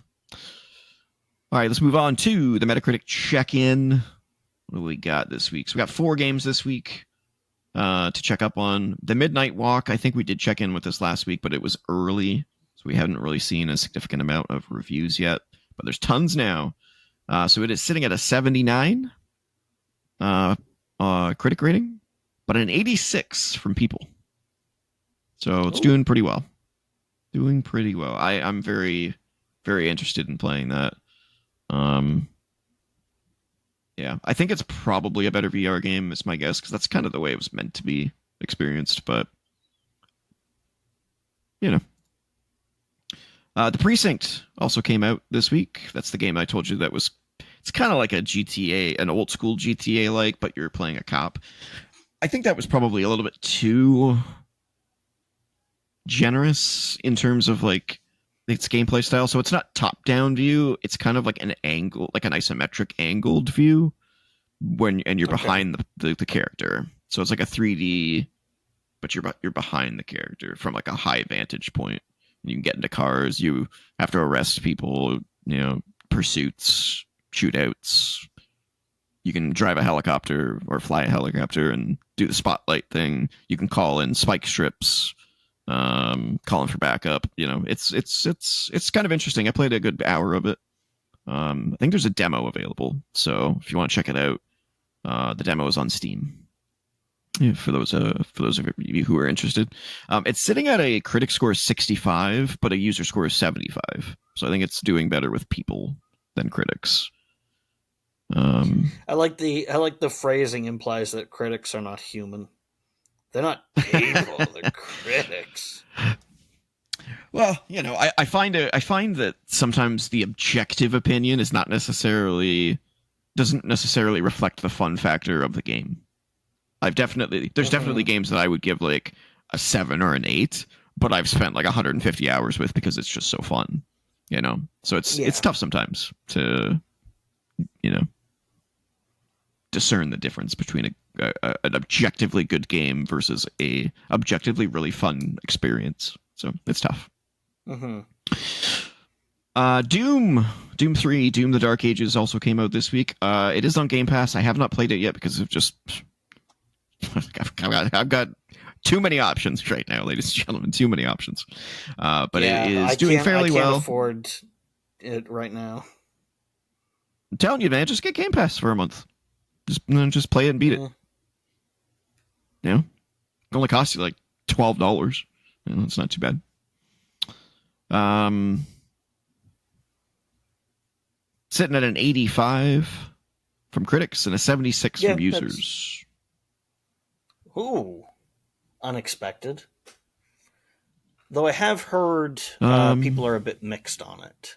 All right, let's move on to the Metacritic Check-In. What do we got this week? So we got 4 games this week to check up on. The Midnight Walk, I think we did check in with this last week, but it was early, so we haven't really seen a significant amount of reviews yet. But there's tons now. So it is sitting at a 79 critic rating, but an 86 from people. So it's doing pretty well. Doing pretty well. I'm very, very interested in playing that. Yeah, I think it's probably a better VR game, is my guess, because that's kind of the way it was meant to be experienced. But, you know. The Precinct also came out this week. That's the game I told you that was... It's kind of like a GTA, an old school GTA-like, but you're playing a cop. I think that was probably a little bit too generous in terms of like its gameplay style. So it's not top-down view. It's kind of like an angle, like an isometric angled view, and you're behind the character. So it's like a 3D, but you're behind the character from like a high vantage point. You can get into cars. You have to arrest people. You know, pursuits, shootouts. You can drive a helicopter or fly a helicopter and do the spotlight thing. You can call in spike strips. Calling for backup. You know, it's kind of interesting. I played a good hour of it. I think there's a demo available, so if you want to check it out, the demo is on Steam. Yeah, for those of you who are interested, it's sitting at a critic score of 65, but a user score of 75. So I think it's doing better with people than critics. I like the phrasing implies that critics are not human. They're not people. They're critics. Well, I find that sometimes the objective opinion is not necessarily doesn't necessarily reflect the fun factor of the game. There's definitely games that I would give like a 7 or an 8, but I've spent like 150 hours with because it's just so fun, So it's tough sometimes to, discern the difference between an objectively good game versus a objectively really fun experience. So it's tough. Mm-hmm. Doom 3, Doom the Dark Ages also came out this week. It is on Game Pass. I have not played it yet because of just I've got too many options right now, ladies and gentlemen. Too many options. But it is doing fairly well. I can't afford it right now. I'm telling you, man, just get Game Pass for a month. Just play it and beat it. It only costs you like $12. It's not too bad. Sitting at an 85 from critics and a 76 from users. Ooh, unexpected. Though I have heard people are a bit mixed on it.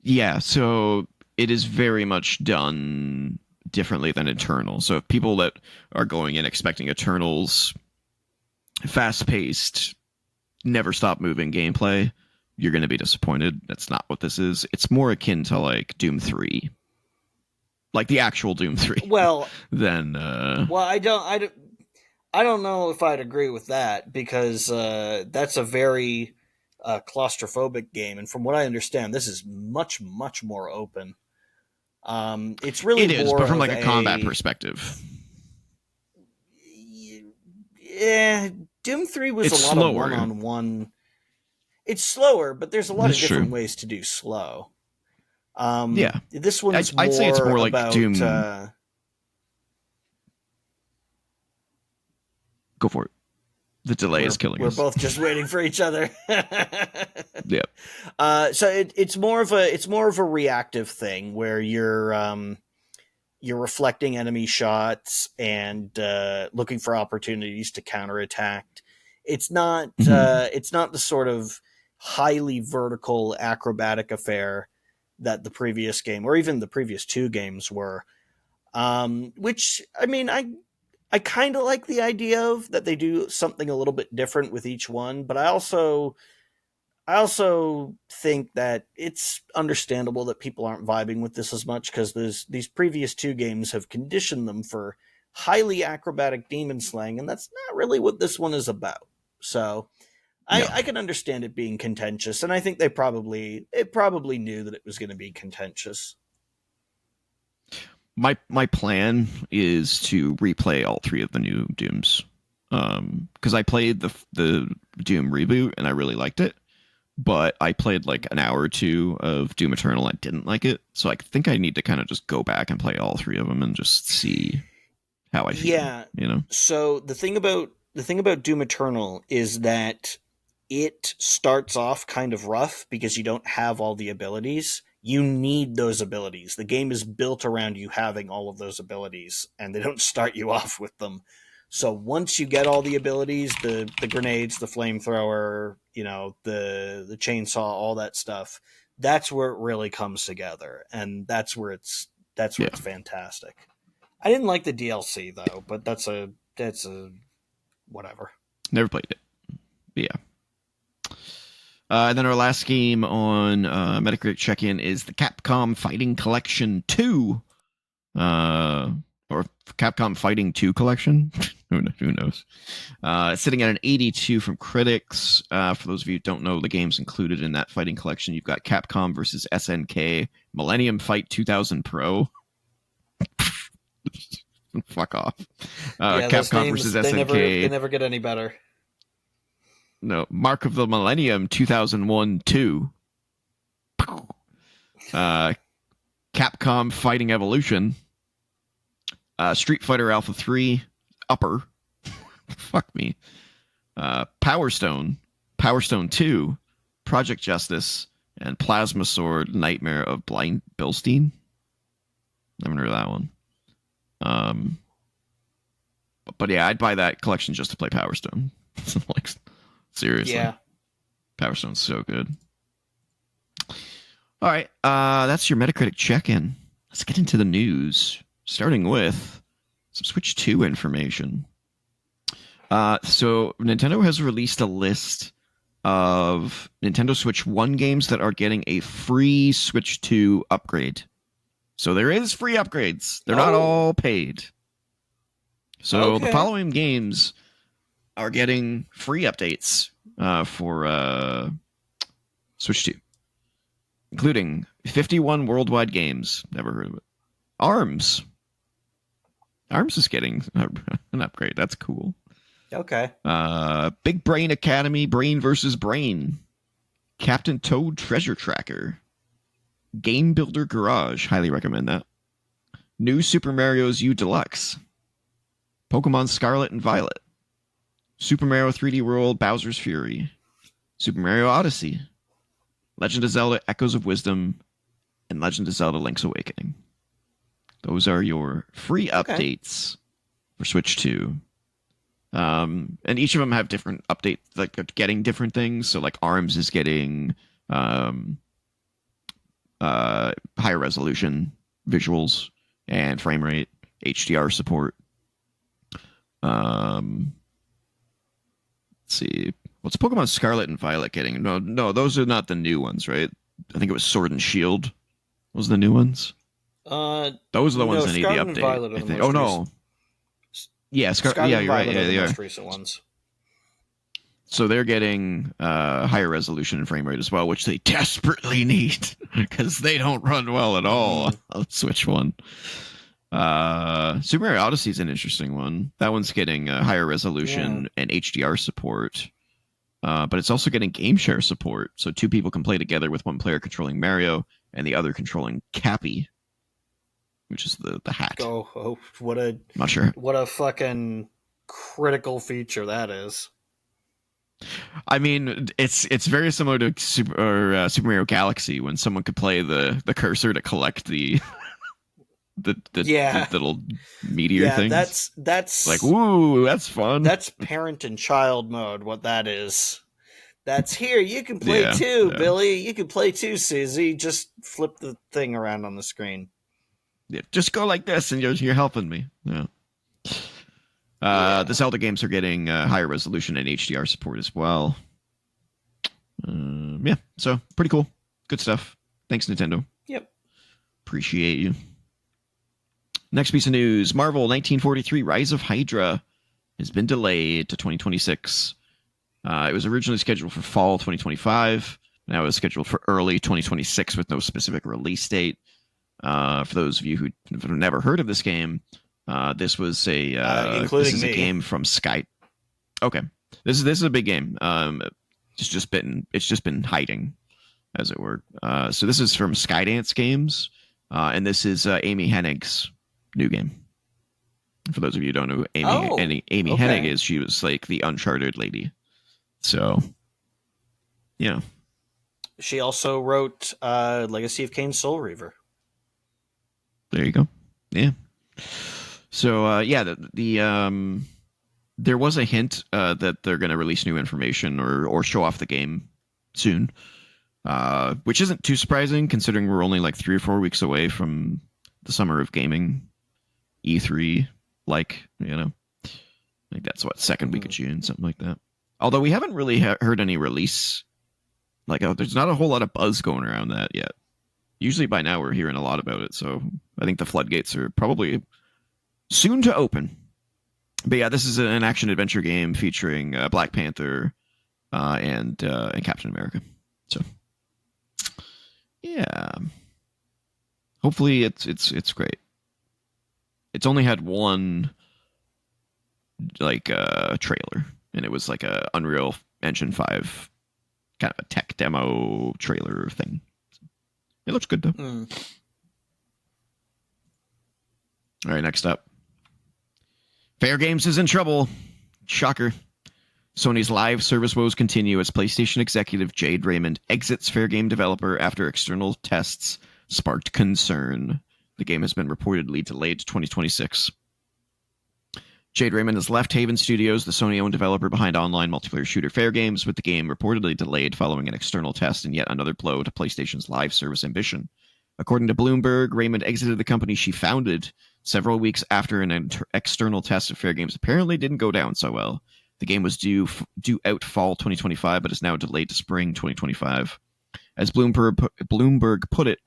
Yeah, so it is very much done differently than Eternal. So if people that are going in expecting Eternal's fast-paced, never stop moving gameplay, you're going to be disappointed. That's not what this is. It's more akin to like Doom 3. Like the actual Doom 3. Well, than I don't know if I'd agree with that because that's a very claustrophobic game, and from what I understand, this is much, much more open. It's really it is, but from like a combat perspective. Yeah, Doom 3 was it's a lot slower. of one-on-one. It's slower, but there's a lot of different ways to do slow. Yeah, this one's I'd say it's more like about, Doom. Go for it. The delay is killing us. We're both just waiting for each other. Yeah. So it's more of a reactive thing where you're reflecting enemy shots and looking for opportunities to counterattack. It's not it's not the sort of highly vertical acrobatic affair that the previous game or even the previous two games were. Which I mean I kind of like the idea of that they do something a little bit different with each one, but I also think that it's understandable that people aren't vibing with this as much because these previous two games have conditioned them for highly acrobatic demon slaying, and that's not really what this one is about. So I can understand it being contentious, and I think it probably knew that it was going to be contentious. My plan is to replay all three of the new Dooms, because I played the Doom reboot and I really liked it, but I played like an hour or two of Doom Eternal and I didn't like it, so I think I need to kind of just go back and play all three of them and just see how I feel. Yeah, So the thing about Doom Eternal is that it starts off kind of rough because you don't have all the abilities. You need those abilities. The game is built around you having all of those abilities, and they don't start you off with them. So once you get all the abilities, the grenades, the flamethrower, the chainsaw, all that stuff, that's where it really comes together, and that's where it's fantastic. I didn't like the DLC though, but that's a whatever. Never played it. But yeah. And then our last game on Metacritic Check-In is the Capcom Fighting Collection 2. Or Capcom Fighting 2 Collection. Who knows? It's sitting at an 82 from critics. For those of you who don't know, the games included in that Fighting Collection, you've got Capcom versus SNK, Millennium Fight 2000 Pro. Fuck off. Capcom versus SNK. They never get any better. No, Mark of the Millennium 2001-2. Capcom Fighting Evolution. Street Fighter Alpha 3 Upper. Fuck me. Power Stone 2, Project Justice, and Plasma Sword Nightmare of Blind Bilstein. I haven't heard of that one. But yeah, I'd buy that collection just to play Power Stone. Like, seriously. Yeah. Power Stone's so good. All right, that's your Metacritic check-in. Let's get into the news, starting with some Switch 2 information. So Nintendo has released a list of Nintendo Switch 1 games that are getting a free Switch 2 upgrade. So there is free upgrades. They're not all paid. So the following games are getting free updates for Switch 2, including 51 worldwide games. Never heard of it. ARMS. ARMS is getting an upgrade. That's cool. Okay. Big Brain Academy, Brain vs. Brain. Captain Toad Treasure Tracker. Game Builder Garage. Highly recommend that. New Super Mario's U Deluxe. Pokemon Scarlet and Violet. Super Mario 3D World Bowser's Fury. Super Mario Odyssey. Legend of Zelda Echoes of Wisdom. And Legend of Zelda Link's Awakening. Those are your free updates for Switch 2. And each of them have different updates, like they're getting different things. So like ARMS is getting higher resolution visuals and frame rate, HDR support. Let's see. What's Pokemon Scarlet and Violet getting? No, those are not the new ones, right? I think it was Sword and Shield. Was the new ones? Those are the ones that need the update. I think. Oh no. Yeah, yeah, you're right. Yeah, they are. Most recent ones. So they're getting higher resolution and frame rate as well, which they desperately need because they don't run well at all on Switch 1. Super Mario Odyssey is an interesting one. That one's getting higher resolution and HDR support, but it's also getting game share support. So 2 people can play together with one player controlling Mario and the other controlling Cappy, which is the hat. Oh, what a not sure. What a fucking critical feature that is. I mean, it's very similar to Super Mario Galaxy when someone could play the cursor to collect the little meteor things. That's like, ooh, that's fun. That's parent and child mode. What that is. That's here. You can play too, Billy. You can play too, Susie. Just flip the thing around on the screen. Yeah, just go like this, and you're helping me. Yeah. The Zelda games are getting higher resolution and HDR support as well. So pretty cool. Good stuff. Thanks, Nintendo. Yep. Appreciate you. Next piece of news. Marvel 1943 Rise of Hydra has been delayed to 2026. It was originally scheduled for fall 2025. Now it's scheduled for early 2026 with no specific release date. For those of you who have never heard of this game, this was a game from Sky. Okay, this is a big game. It's just been hiding, as it were. So this is from Skydance Games, and this is Amy Hennig's new game. For those of you who don't know who Amy Hennig is, she was like the Uncharted lady. So, yeah. She also wrote Legacy of Kain Soul Reaver. There you go. Yeah. So there was a hint that they're going to release new information or show off the game soon, which isn't too surprising considering we're only like 3 or 4 weeks away from the Summer of Gaming E3. Like that's second week of June, something like that. Although we haven't really heard any release. There's not a whole lot of buzz going around that yet. Usually by now we're hearing a lot about it, so I think the floodgates are probably soon to open. But yeah, this is an action-adventure game featuring Black Panther and Captain America. So yeah, hopefully it's great. It's only had one trailer, and it was like a Unreal Engine 5 kind of a tech demo trailer thing. It looks good, though. All right, next up. Fairgames is in trouble. Shocker. Sony's live service woes continue as PlayStation executive Jade Raymond exits Fairgame developer after external tests sparked concern. The game has been reportedly delayed to 2026. Jade Raymond has left Haven Studios, the Sony-owned developer behind online multiplayer shooter Fairgames, with the game reportedly delayed following an external test and yet another blow to PlayStation's live service ambition. According to Bloomberg, Raymond exited the company she founded several weeks after an external test of Fairgames apparently didn't go down so well. The game was due out fall 2025, but is now delayed to spring 2025. As Bloomberg put it,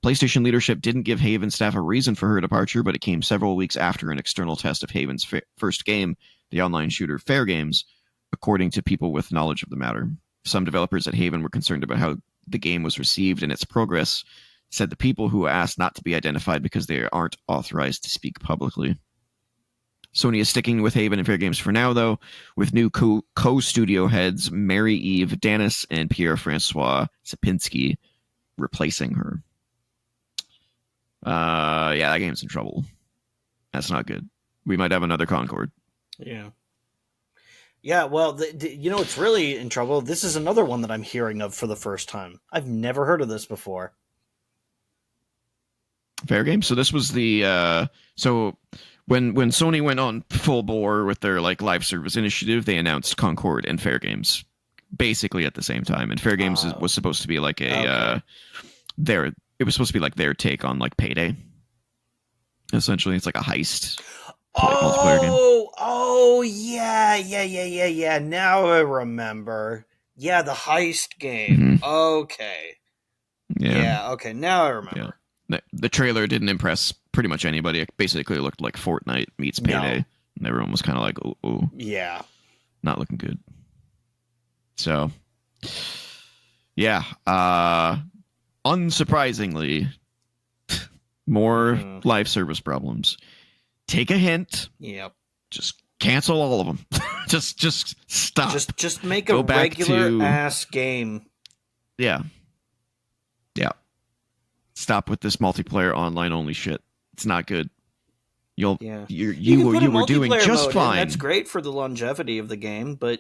PlayStation leadership didn't give Haven staff a reason for her departure, but it came several weeks after an external test of Haven's first game, the online shooter Fairgames, according to people with knowledge of the matter. Some developers at Haven were concerned about how the game was received and its progress, said the people who asked not to be identified because they aren't authorized to speak publicly. Sony is sticking with Haven and Fairgames for now, though, with new co-studio heads Mary-Eve Danis and Pierre-Francois Sapinski replacing her. Yeah, that game's in trouble. That's not good. We might have another Concord. Yeah. Yeah, well, it's really in trouble. This is another one that I'm hearing of for the first time. I've never heard of this before. Fairgame? So this was the... So when Sony went on full bore with their live service initiative, they announced Concord and Fairgames basically at the same time. And Fairgames was supposed to be like a... Okay. It was supposed to be like their take on Payday. Essentially, it's like a heist. Multiplayer game. Oh, yeah. Now I remember. Yeah, the heist game. Mm-hmm. Okay. Yeah. Okay. Now I remember. Yeah. The trailer didn't impress pretty much anybody. It basically looked like Fortnite meets Payday, and everyone was kind of like, "Oh, yeah, not looking good." So, yeah. Unsurprisingly, more live service problems. Take a hint. Yep. Just cancel all of them. just stop. Just make a regular ass game. Yeah. Stop with this multiplayer online only shit. It's not good. You were doing just fine. That's great for the longevity of the game, but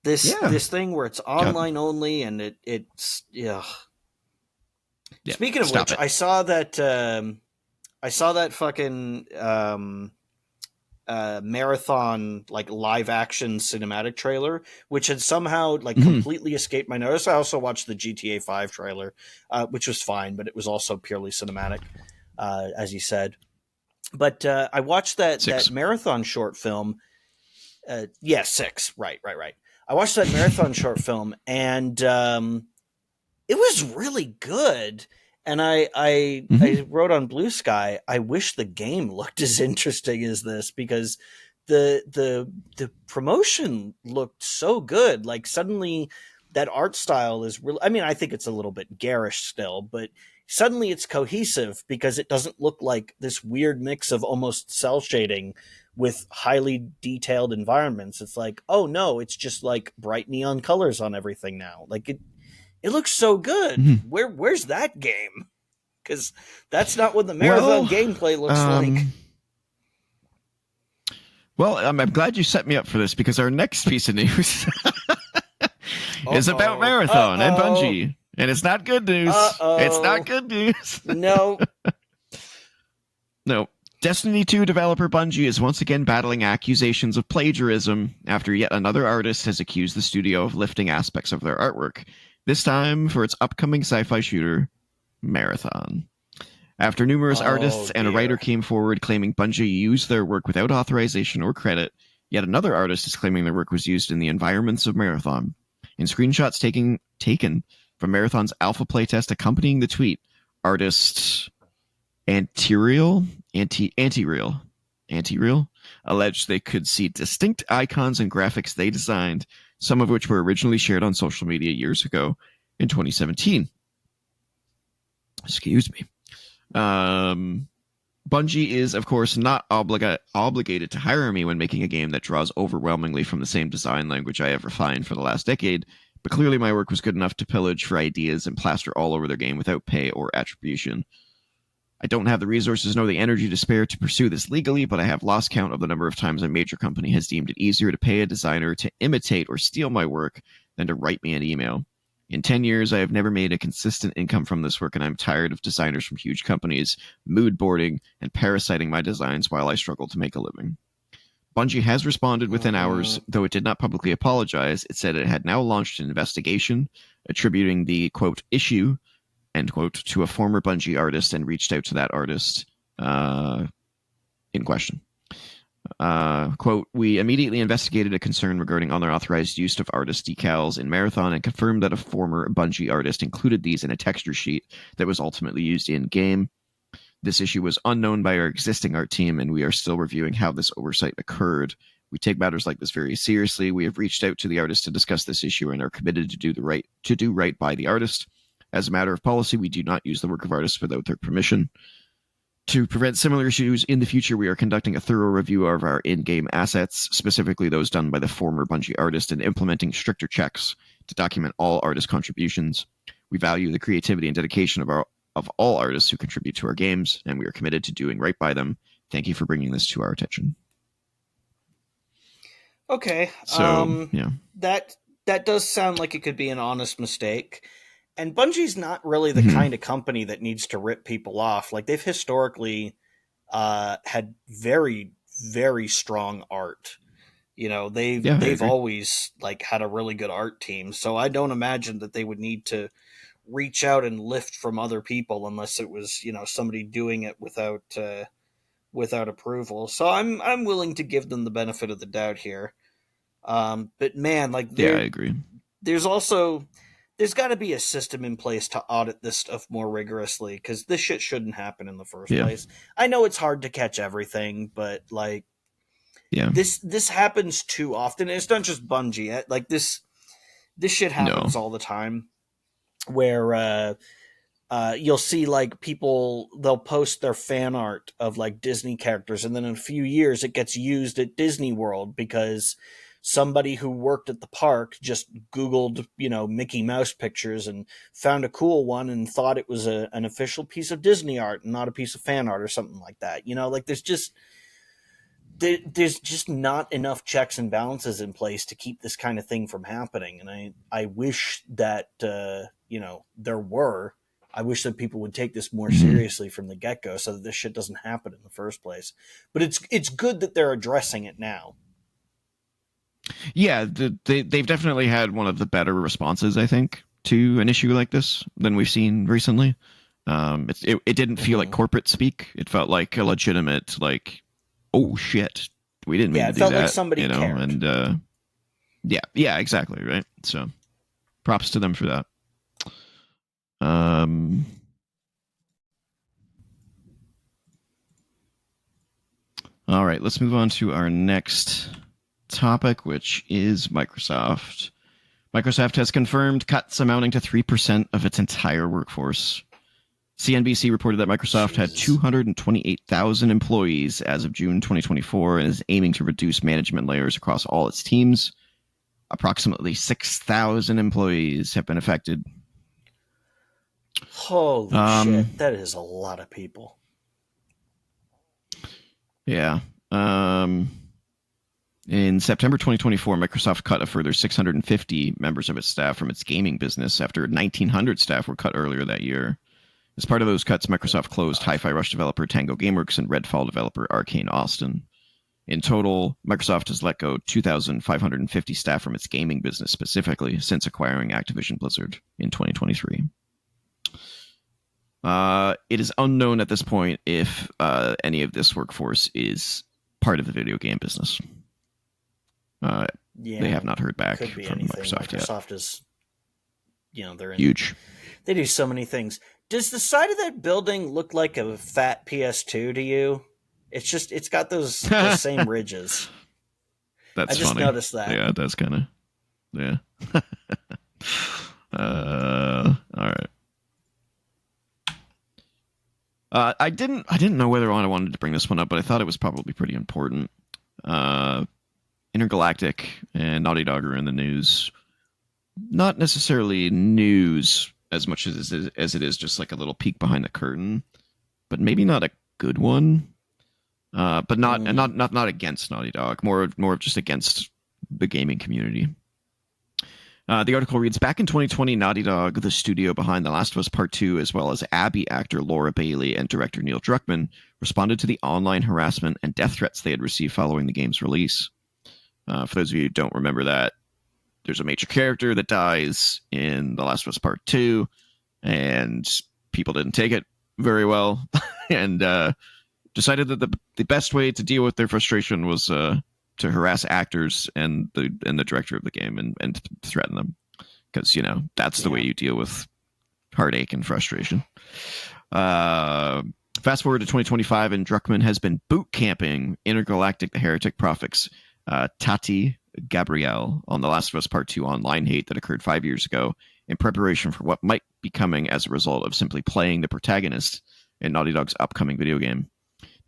this thing where it's online only and it's. Speaking of which, I saw that fucking marathon live action cinematic trailer, which had somehow completely escaped my notice. I also watched the GTA 5 trailer, which was fine, but it was also purely cinematic, as you said. But I watched that marathon short film. 6. Right. I watched that marathon short film, and it was really good. And I wrote on BlueSky, I wish the game looked as interesting as this, because the promotion looked so good. Suddenly that art style is really, I mean, I think it's a little bit garish still, but suddenly it's cohesive because it doesn't look like this weird mix of almost cell shading with highly detailed environments. It's oh no, it's just bright neon colors on everything now. It looks so good. Mm-hmm. Where's that game? Because that's not what the marathon gameplay looks like. Well, I'm glad you set me up for this, because our next piece of news is about Marathon and Bungie. And it's not good news. It's not good news. No. No. Destiny 2 developer Bungie is once again battling accusations of plagiarism after yet another artist has accused the studio of lifting aspects of their artwork. This time for its upcoming sci-fi shooter, Marathon. After numerous artists and a writer came forward claiming Bungie used their work without authorization or credit, yet another artist is claiming their work was used in the environments of Marathon. In screenshots taken from Marathon's alpha playtest accompanying the tweet, artist Antireal alleged they could see distinct icons and graphics they designed, some of which were originally shared on social media years ago in 2017. Excuse me. Bungie is, of course, not obligated to hire me when making a game that draws overwhelmingly from the same design language I have refined for the last decade, but clearly my work was good enough to pillage for ideas and plaster all over their game without pay or attribution. I don't have the resources nor the energy to spare to pursue this legally, but I have lost count of the number of times a major company has deemed it easier to pay a designer to imitate or steal my work than to write me an email. In 10 years, I have never made a consistent income from this work, and I'm tired of designers from huge companies mood boarding and parasiting my designs while I struggle to make a living. Bungie has responded within hours, though it did not publicly apologize. It said it had now launched an investigation, attributing the, quote, issue, end quote, to a former Bungie artist and reached out to that artist in question. Quote, we immediately investigated a concern regarding unauthorized use of artist decals in Marathon and confirmed that a former Bungie artist included these in a texture sheet that was ultimately used in-game. This issue was unknown by our existing art team, and we are still reviewing how this oversight occurred. We take matters like this very seriously. We have reached out to the artist to discuss this issue and are committed to do right by the artist. As a matter of policy, we do not use the work of artists without their permission. To prevent similar issues in the future, we are conducting a thorough review of our in-game assets, specifically those done by the former Bungie artist, and implementing stricter checks to document all artist contributions. We value the creativity and dedication of all artists who contribute to our games, and we are committed to doing right by them. Thank you for bringing this to our attention. Okay. So, yeah. That does sound like it could be an honest mistake. And Bungie's not really the kind of company that needs to rip people off. Like, they've historically had very, very strong art. You know, they've always like had a really good art team. So I don't imagine that they would need to reach out and lift from other people unless it was, you know, somebody doing it without approval. So I'm willing to give them the benefit of the doubt here. But man, like, I agree. There's got to be a system in place to audit this stuff more rigorously, because this shit shouldn't happen in the first place. I know it's hard to catch everything, but like, this happens too often. It's not just Bungie. Like, this shit happens all the time, where you'll see like people, they'll post their fan art of like Disney characters, and then in a few years it gets used at Disney World because somebody who worked at the park just Googled, you know, Mickey Mouse pictures and found a cool one and thought it was an official piece of Disney art and not a piece of fan art or something like that. You know, like, there's just not enough checks and balances in place to keep this kind of thing from happening. And I wish that, you know, there were. I wish that people would take this more seriously from the get-go so that this shit doesn't happen in the first place. But it's good that they're addressing it now. Yeah, they've definitely had one of the better responses, I think, to an issue like this than we've seen recently. It didn't feel like corporate speak. It felt like a legitimate, like, oh shit, we didn't mean to do that. Yeah, it felt like somebody cared. And yeah, exactly, right? So, props to them for that. All right, let's move on to our next topic, which is Microsoft. Microsoft has confirmed cuts amounting to 3% of its entire workforce. CNBC reported that Microsoft had 228,000 employees as of June 2024 and is aiming to reduce management layers across all its teams. Approximately 6,000 employees have been affected. Holy shit, that is a lot of people. Yeah. In September 2024, Microsoft cut a further 650 members of its staff from its gaming business after 1,900 staff were cut earlier that year. As part of those cuts, Microsoft closed Hi-Fi Rush developer Tango Gameworks and Redfall developer Arcane Austin. In total, Microsoft has let go 2,550 staff from its gaming business specifically since acquiring Activision Blizzard in 2023. It is unknown at this point if any of this workforce is part of the video game business. They have not heard back from Microsoft yet. Microsoft is, you know, they're huge. They do so many things. Does the side of that building look like a fat PS2 to you? It's got those same ridges. That's I just funny. Noticed that. Yeah, that's kind of, yeah. All right. I didn't know whether I wanted to bring this one up, but I thought it was probably pretty important. Intergalactic and Naughty Dog are in the news. Not necessarily news as much as it is just like a little peek behind the curtain. but maybe not a good one. But not against Naughty Dog. More of just against the gaming community. The article reads, back in 2020, Naughty Dog, the studio behind The Last of Us Part 2, as well as Abby actor Laura Bailey and director Neil Druckmann, responded to the online harassment and death threats they had received following the game's release. For those of you who don't remember that, there's a major character that dies in The Last of Us Part 2, and people didn't take it very well, and decided that the best way to deal with their frustration was to harass actors and the director of the game and threaten them, because that's the way you deal with heartache and frustration. Fast forward to 2025, and Druckmann has been boot camping Intergalactic the Heretic Prophets Tati Gabrielle on The Last of Us Part 2 online hate that occurred 5 years ago, in preparation for what might be coming as a result of simply playing the protagonist in Naughty Dog's upcoming video game.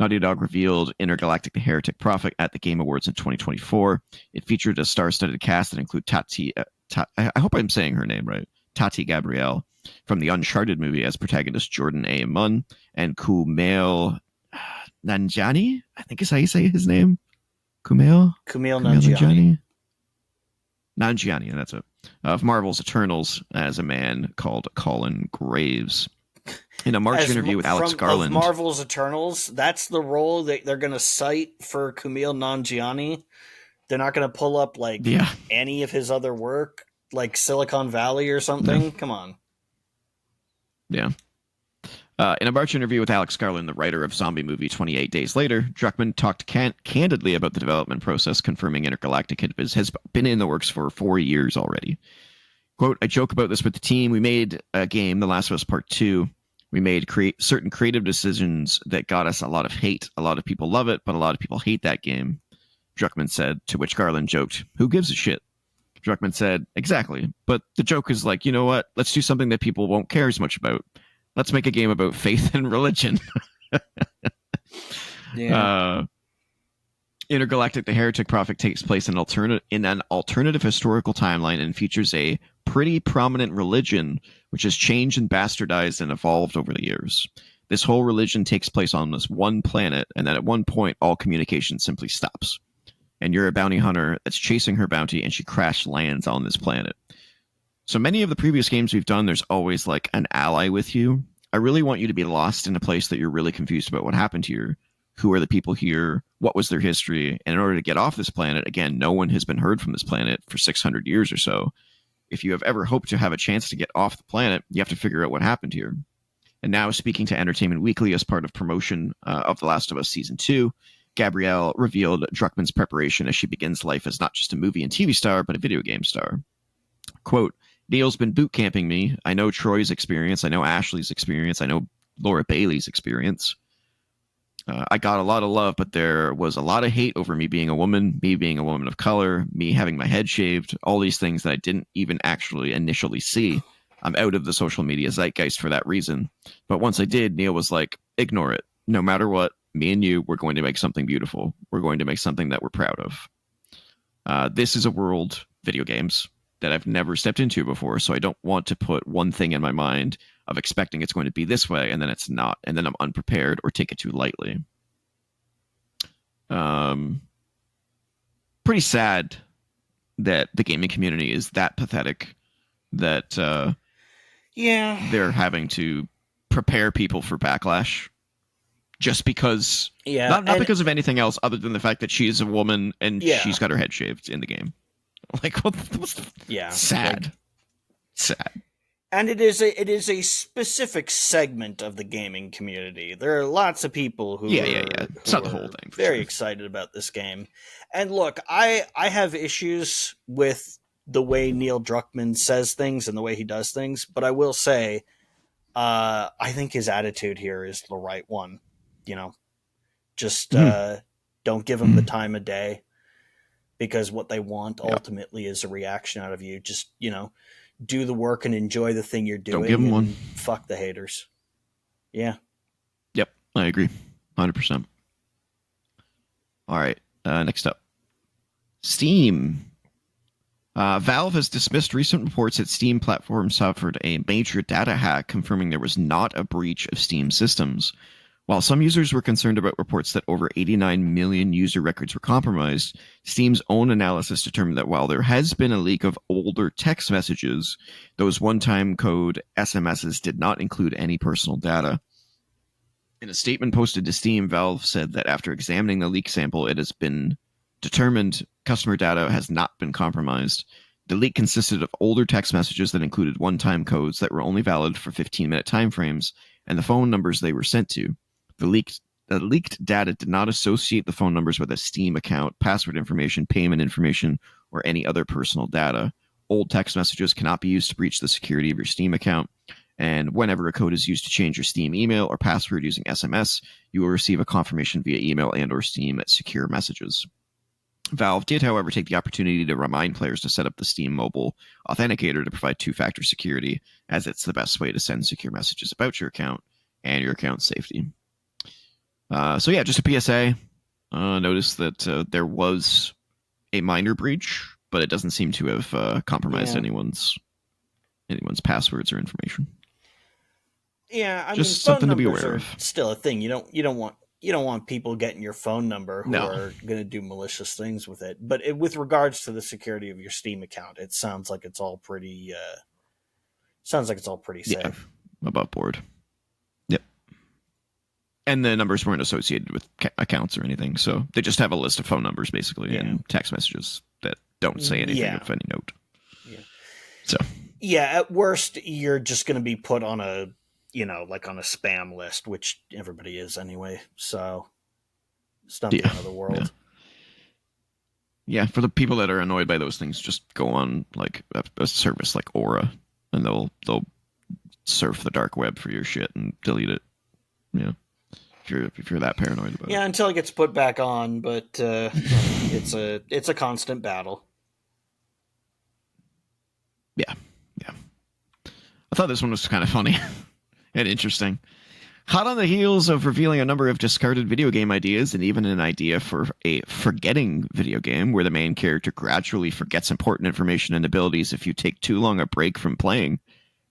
Naughty Dog revealed Intergalactic the Heretic Prophet at the Game Awards in 2024. It featured a star-studded cast that include I hope I'm saying her name right, Tati Gabrielle, from the Uncharted movie as protagonist Jordan A. Munn, and Kumail Nanjiani, I think is how you say his name. Kumail Nanjiani. Nanjiani, that's it. Of Marvel's Eternals as a man called Colin Graves. In a March interview with Alex Garland. Of Marvel's Eternals, that's the role that they're going to cite for Kumail Nanjiani. They're not going to pull up any of his other work, like Silicon Valley or something. No. Come on. Yeah. In a March interview with Alex Garland, the writer of Zombie Movie 28 Days Later, Druckmann talked candidly about the development process, confirming Intergalactic has been in the works for 4 years already. Quote, I joke about this with the team. We made a game, The Last of Us Part 2. We made certain creative decisions that got us a lot of hate. A lot of people love it, but a lot of people hate that game, Druckmann said, to which Garland joked, who gives a shit? Druckmann said, exactly. But the joke is like, you know what? Let's do something that people won't care as much about. Let's make a game about faith and religion. Yeah. Intergalactic the Heretic Prophet takes place in an alternative historical timeline and features a pretty prominent religion which has changed and bastardized and evolved over the years. This whole religion takes place on this one planet, and then at one point all communication simply stops. And you're a bounty hunter that's chasing her bounty, and she crash lands on this planet. So many of the previous games we've done, there's always like an ally with you. I really want you to be lost in a place that you're really confused about what happened here. Who are the people here? What was their history? And in order to get off this planet, again, no one has been heard from this planet for 600 years or so. If you have ever hoped to have a chance to get off the planet, you have to figure out what happened here. And now, speaking to Entertainment Weekly as part of promotion of The Last of Us Season 2, Gabrielle revealed Druckmann's preparation as she begins life as not just a movie and TV star, but a video game star. Quote, Neil's been boot camping me. I know Troy's experience. I know Ashley's experience. I know Laura Bailey's experience. I got a lot of love, but there was a lot of hate over me being a woman of color, me having my head shaved, all these things that I didn't even actually initially see. I'm out of the social media zeitgeist for that reason. But once I did, Neil was like, ignore it. No matter what, me and you, we're going to make something beautiful. We're going to make something that we're proud of. This is a world, video games, that I've never stepped into before, so I don't want to put one thing in my mind of expecting it's going to be this way, and then it's not, and then I'm unprepared or take it too lightly. Pretty sad that the gaming community is that pathetic that they're having to prepare people for backlash just because, not because of anything else other than the fact that she is a woman and she's got her head shaved in the game. Like, sad. Sad. And it is a specific segment of the gaming community. There are lots of people who It's not the whole thing. Very excited about this game. And look, I have issues with the way Neil Druckmann says things and the way he does things, but I will say, I think his attitude here is the right one. Just don't give them the time of day, because what they want ultimately is a reaction out of you. Just, do the work and enjoy the thing you're doing. Don't give them one. Fuck the haters. Yeah. Yep, I agree. 100%. All right, next up. Steam. Valve has dismissed recent reports that Steam platform suffered a major data hack, confirming there was not a breach of Steam systems. While some users were concerned about reports that over 89 million user records were compromised, Steam's own analysis determined that while there has been a leak of older text messages, those one-time code SMSs did not include any personal data. In a statement posted to Steam, Valve said that after examining the leak sample, it has been determined customer data has not been compromised. The leak consisted of older text messages that included one-time codes that were only valid for 15-minute timeframes and the phone numbers they were sent to. The leaked data did not associate the phone numbers with a Steam account, password information, payment information, or any other personal data. Old text messages cannot be used to breach the security of your Steam account. And whenever a code is used to change your Steam email or password using SMS, you will receive a confirmation via email and or Steam secure messages. Valve did, however, take the opportunity to remind players to set up the Steam mobile authenticator to provide two-factor security, as it's the best way to send secure messages about your account and your account's safety. So yeah, just a PSA. Notice that there was a minor breach, but it doesn't seem to have compromised anyone's passwords or information. Yeah, I just mean, something to be aware of. Still a thing. You don't want people getting your phone number who are going to do malicious things with it. But with regards to the security of your Steam account, it sounds like it's all pretty. Safe. Yeah, above board. Yep. And the numbers weren't associated with accounts or anything, so they just have a list of phone numbers basically and text messages that don't say anything of any note. Yeah. So. Yeah, at worst, you're just going to be put on a, like on a spam list, which everybody is anyway. So it's not the end of the world. Yeah, for the people that are annoyed by those things, just go on like a service like Aura, and they'll surf the dark web for your shit and delete it. Yeah, if you're that paranoid about it. Yeah, until it gets put back on, but it's a constant battle. Yeah. I thought this one was kind of funny and interesting. Hot on the heels of revealing a number of discarded video game ideas and even an idea for a forgetting video game where the main character gradually forgets important information and abilities if you take too long a break from playing,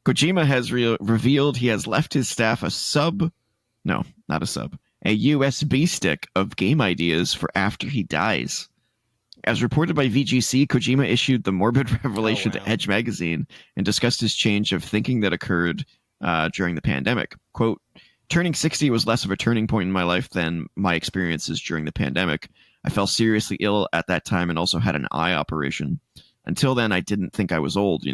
Kojima has revealed he has left his staff a USB stick of game ideas for after he dies. As reported by VGC, Kojima issued the morbid revelation to Edge magazine and discussed his change of thinking that occurred during the pandemic. Quote, turning 60 was less of a turning point in my life than my experiences during the pandemic. I fell seriously ill at that time and also had an eye operation. Until then, I didn't think I was old,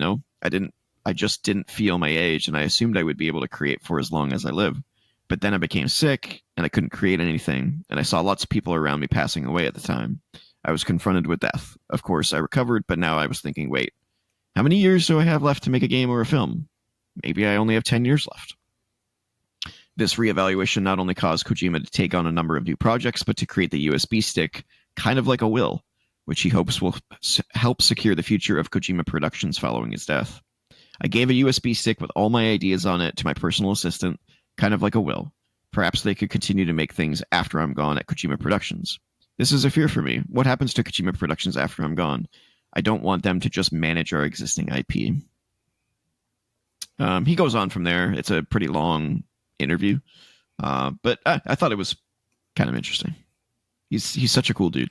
I just didn't feel my age, and I assumed I would be able to create for as long as I live. But then I became sick, and I couldn't create anything, and I saw lots of people around me passing away at the time. I was confronted with death. Of course, I recovered, but now I was thinking, wait, how many years do I have left to make a game or a film? Maybe I only have 10 years left. This reevaluation not only caused Kojima to take on a number of new projects, but to create the USB stick, kind of like a will, which he hopes will help secure the future of Kojima Productions following his death. I gave a USB stick with all my ideas on it to my personal assistant, kind of like a will. Perhaps they could continue to make things after I'm gone at Kojima Productions. This is a fear for me. What happens to Kojima Productions after I'm gone? I don't want them to just manage our existing IP. He goes on from there. It's a pretty long interview, but I thought it was kind of interesting. He's such a cool dude.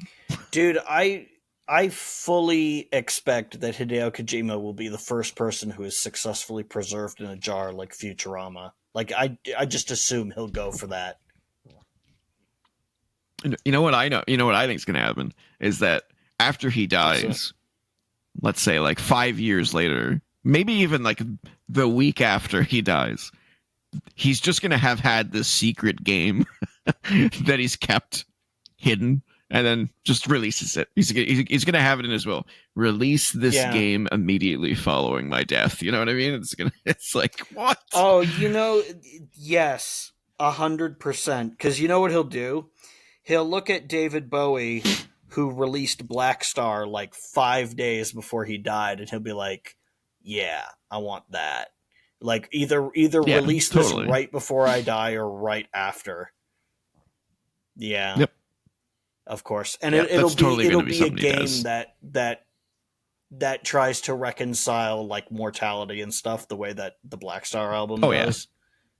Dude, I fully expect that Hideo Kojima will be the first person who is successfully preserved in a jar like Futurama. Like I just assume he'll go for that. You know what I know? You know what I think is going to happen is that after he dies, let's say like 5 years later, maybe even like the week after he dies, he's just going to have had this secret game that he's kept hidden and then just releases it. He's going to have it in his will. Release this game immediately following my death. You know what I mean? It's like, what? Oh, yes, 100%. Because you know what he'll do? He'll look at David Bowie, who released Black Star like 5 days before he died, and he'll be like, yeah, I want that. Like, either release this right before I die or right after. Yeah. Yep. Of course. And it'll be a game that tries to reconcile like mortality and stuff the way that the Black Star album does.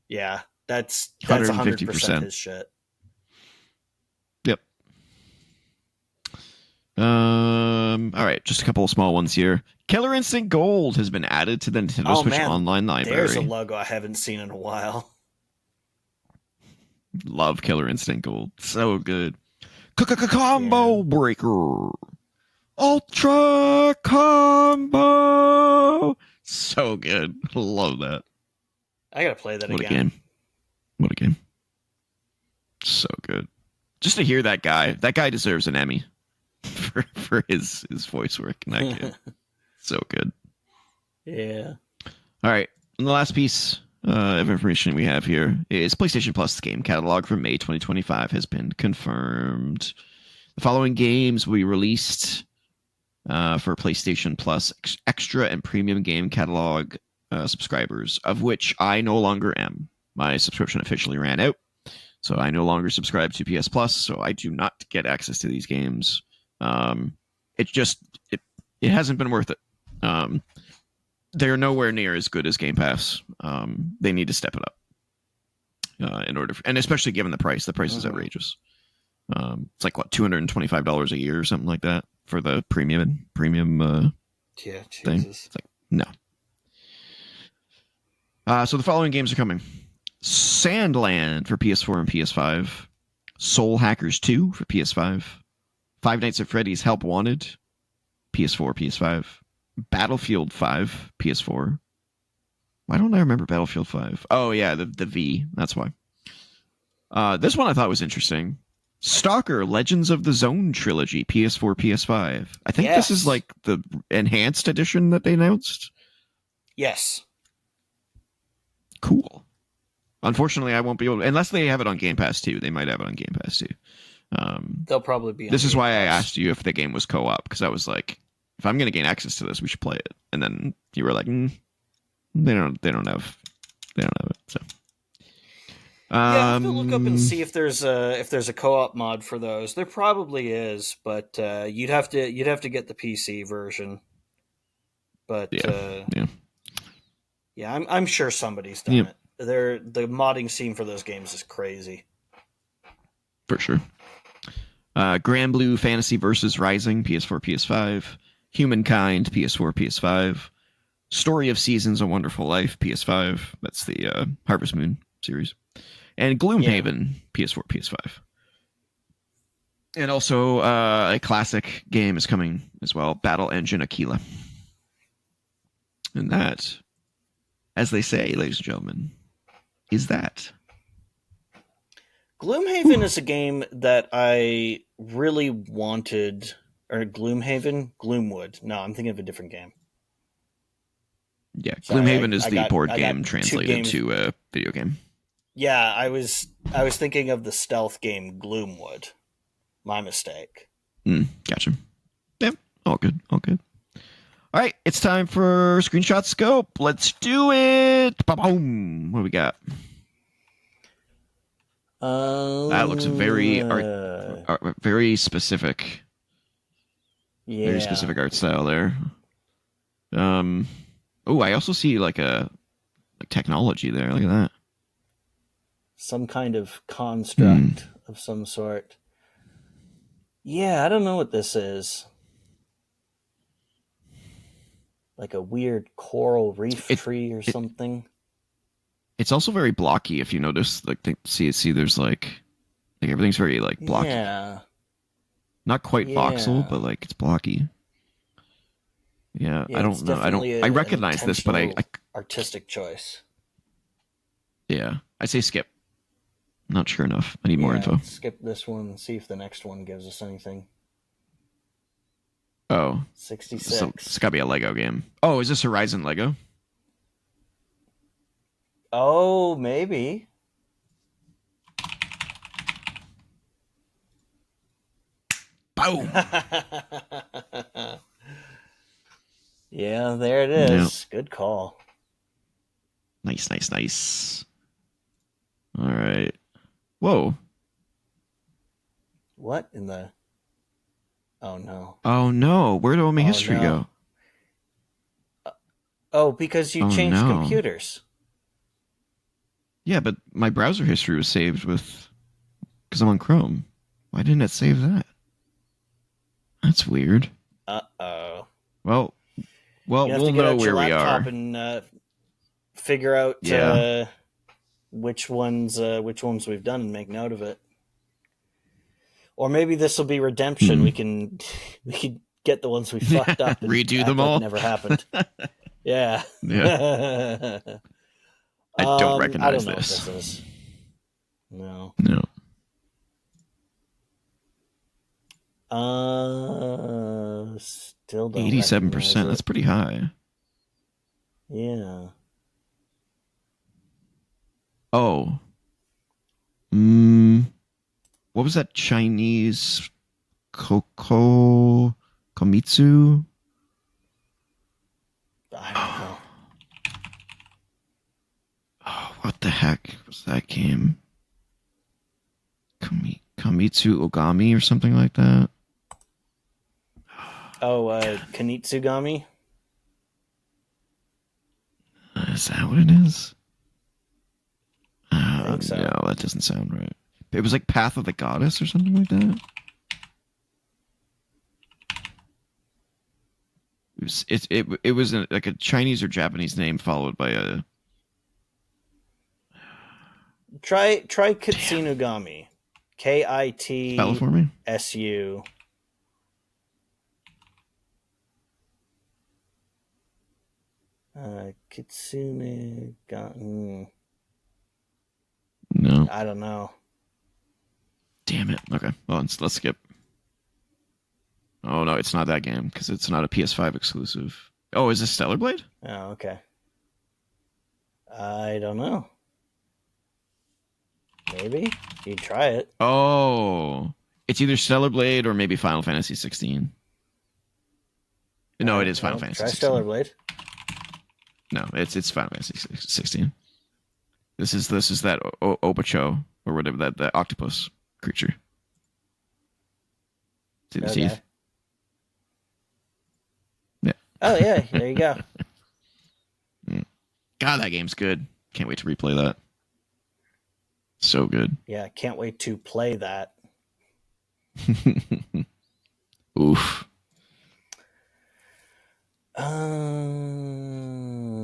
Yeah. That's 100% 150%. his shit. Yep. All right, just a couple of small ones here. Killer Instinct Gold has been added to the Nintendo Switch Online library. There's a logo I haven't seen in a while. Love Killer Instinct Gold. So good. Combo Breaker. Ultra Combo. So good. Love that. I gotta play that again. What a game. So good. Just to hear that guy deserves an Emmy for his voice work in that game. So good. Yeah. All right. And the last piece of information we have here is PlayStation Plus game catalog for May 2025 has been confirmed. The following games will be released for PlayStation Plus extra and premium game catalog subscribers, of which I no longer am. My subscription officially ran out, so I no longer subscribe to PS Plus, so I do not get access to these games. It hasn't been worth it. They're nowhere near as good as Game Pass. They need to step it up in order, and especially given the price. The price is outrageous. It's like what, $225 a year or something like that for the premium yeah, thing. It's like, no. So the following games are coming: Sandland for PS4 and PS5, Soul Hackers 2 for PS5, Five Nights at Freddy's Help Wanted, PS4, PS5, Battlefield 5, PS4. Why don't I remember Battlefield 5? Oh yeah, the V. That's why. This one I thought was interesting. Stalker Legends of the Zone trilogy, PS4, PS5. I think this is like the enhanced edition that they announced. Yes. Cool. Unfortunately, I won't be able to, unless they have it on Game Pass too. They might have it on Game Pass too. They'll probably be. This is why I asked you if the game was co-op, because I was like, if I'm going to gain access to this, we should play it. And then you were like, they don't have it. So. Yeah, I have to look up and see if there's a co-op mod for those. There probably is, but you'd have to get the PC version. But I'm sure somebody's done it. The modding scene for those games is crazy. For sure. Grand Blue Fantasy Versus Rising, PS4, PS5. Humankind, PS4, PS5. Story of Seasons: A Wonderful Life, PS5. That's the Harvest Moon series. And Gloomhaven, PS4, PS5. And also a classic game is coming as well, Battle Engine Aquila. And that, as they say, ladies and gentlemen, is that. Gloomhaven is a game that I really wanted. Or Gloomhaven? Gloomwood. No, I'm thinking of a different game. Yeah, Gloomhaven is the board game translated to a video game. Yeah, I was thinking of the stealth game Gloomwood. My mistake. Gotcha. Yep, all good. All right, it's time for Screenshot Scope. Let's do it. Boom. What do we got? That looks very very specific. Yeah. Very specific art style there. I also see like technology there. Look at that. Some kind of construct of some sort. Yeah, I don't know what this is. Like a weird coral reef tree or something. It's also very blocky. If you notice, like, see, there's like everything's very like blocky. Yeah. Not quite voxel, but like it's blocky. Yeah, I don't know. I recognize this, but I artistic choice. Yeah, I say skip. Not sure enough. I need more info. Skip this one and see if the next one gives us anything. Oh. 66. So it's gotta be a Lego game. Oh, is this Horizon Lego? Oh, maybe. Boom. Yeah, there it is. Yeah. Good call. Nice. All right. Whoa. What in the... Oh, no. Oh, no. Where did all my history go? Because you changed computers. Yeah, but my browser history was saved with because I'm on Chrome. Why didn't it save that? That's weird. Uh-oh. Well, You have to we'll get know out your where we laptop are. and figure out Yeah. which ones we've done and make note of it. Or maybe this will be redemption. Hmm. We can get the ones we fucked up and Redo act them like it all. never happened. Yeah. Yeah. I don't I don't recognize know what this. this is. No. No. Still don't 87%. recognize That's it. pretty high. Yeah. Oh. What was that Chinese Komitsu? I don't know. Oh, what the heck was that game? Kamitsu Ogami or something like that? Oh, Kanitsugami? Is that what it is? I think so. No, that doesn't sound right. It was like Path of the Goddess or something like that. It was like a Chinese or Japanese name followed by a. Try Kitsunugami. Spell it for me. KITSU. Kitsunugami. No. I don't know. Damn it. Okay. Well, let's skip. Oh no, it's not that game because it's not a PS5 exclusive. Oh, is this Stellar Blade? Oh, okay. I don't know. Maybe you try it. Oh, it's either Stellar Blade or maybe Final Fantasy 16. No, it is Final Fantasy Try 16. Stellar Blade. No, it's Final Fantasy 16. This is that Obacho or whatever that octopus creature. See the teeth? Yeah. Oh yeah, there you go. God, that game's good. Can't wait to replay that. So good. Yeah, can't wait to play that. Oof.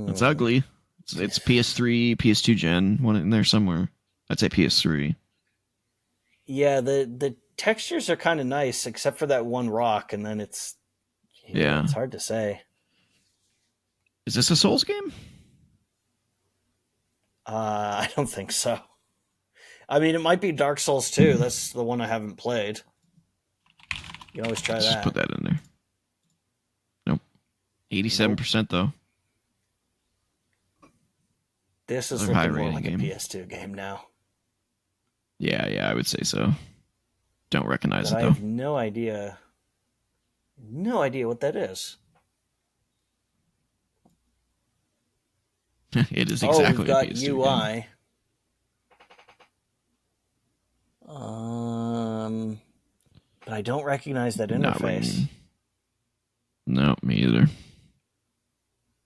It's It's ugly. It's PS3, PS2 gen, one in there somewhere. I'd say PS3. Yeah, the textures are kind of nice, except for that one rock, and then it's hard to say. Is this a Souls game? I don't think so. I mean, it might be Dark Souls 2. That's the one I haven't played. You can always try that. Just put that in there. Nope. 87% though. This is Another looking more like game. a PS2 game now. Yeah, I would say so. Don't recognize it though. I have no idea what that is. It is exactly we've got a PS2 UI. game. But I don't recognize that interface. No, me either.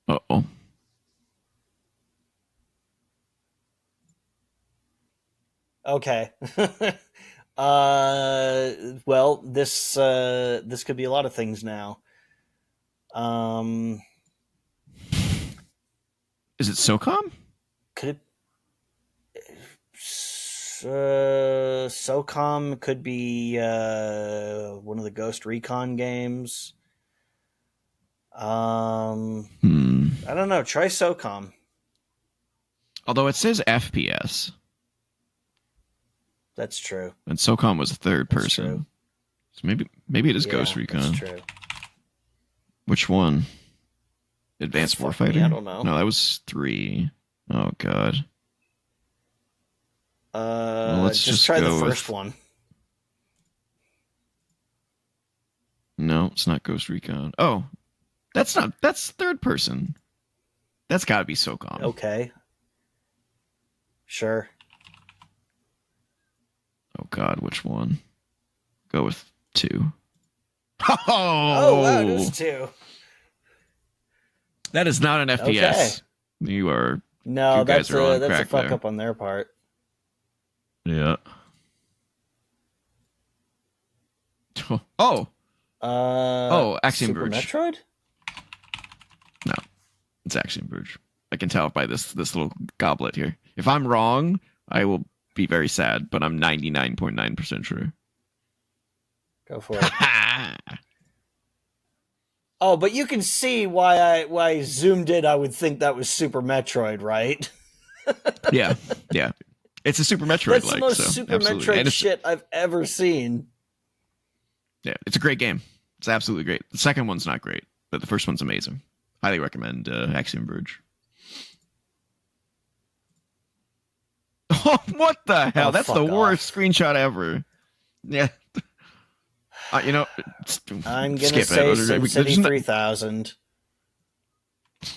Uh-oh. Okay. Well, this could be a lot of things now. Is it SOCOM? Could it SOCOM could be one of the Ghost Recon games. I don't know. Try SOCOM. Although it says FPS. That's true. And SOCOM was a third person. True. So maybe it is Ghost Recon. That's true. Which one? Advanced Warfighter? I don't know. No, that was 3. Oh god. Well, let's just try the first one. No, it's not Ghost Recon. Oh, that's third person. That's got to be SOCOM. Okay. Sure. Oh god, which one? Go with 2. Oh wow, it is 2. That is not an FPS. Okay. You are No, You guys that's are on a crack fuck there. up on their part. Yeah. Oh. Oh, Axiom Super Verge. Metroid? No, it's Axiom Verge. I can tell by this little goblet here. If I'm wrong, I will be very sad, but I'm 99.9% sure. Go for it. Oh, but you can see why I zoomed in. I would think that was Super Metroid, right? Yeah, yeah. It's a Super Metroid That's the like, most so Super absolutely. Metroid And it's shit I've ever seen. yeah, it's a great game. It's absolutely great. The second one's not great, but the first one's amazing. Highly recommend Axiom Verge. Oh, what the hell? Oh, That's the fuck worst off. screenshot ever. Yeah. You know, I'm gonna skip say it. SimCity 3000.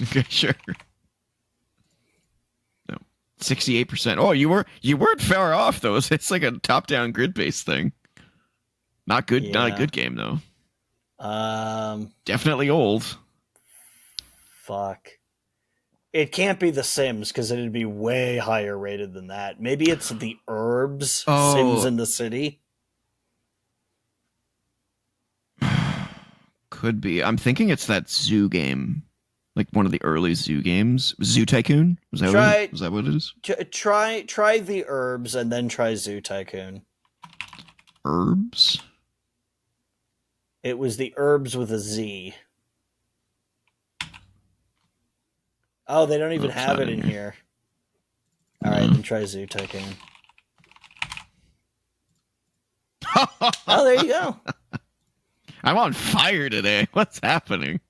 Okay, sure. No, 68%. Oh, you weren't far off though. It's like a top-down grid-based thing. Not good. Yeah. Not a good game though. Definitely old. Fuck. It can't be The Sims because it'd be way higher rated than that. Maybe it's the Herbs Sims in the City. Could be. I'm thinking it's that zoo game, like one of the early zoo games. Zoo Tycoon. Was that what it is? Try the Herbs and then try Zoo Tycoon. Herbs. It was the Herbs with a Z. Oh, they don't even have it in here. All right, then try Zoo Tycoon. Oh, there you go. I'm on fire today. What's happening?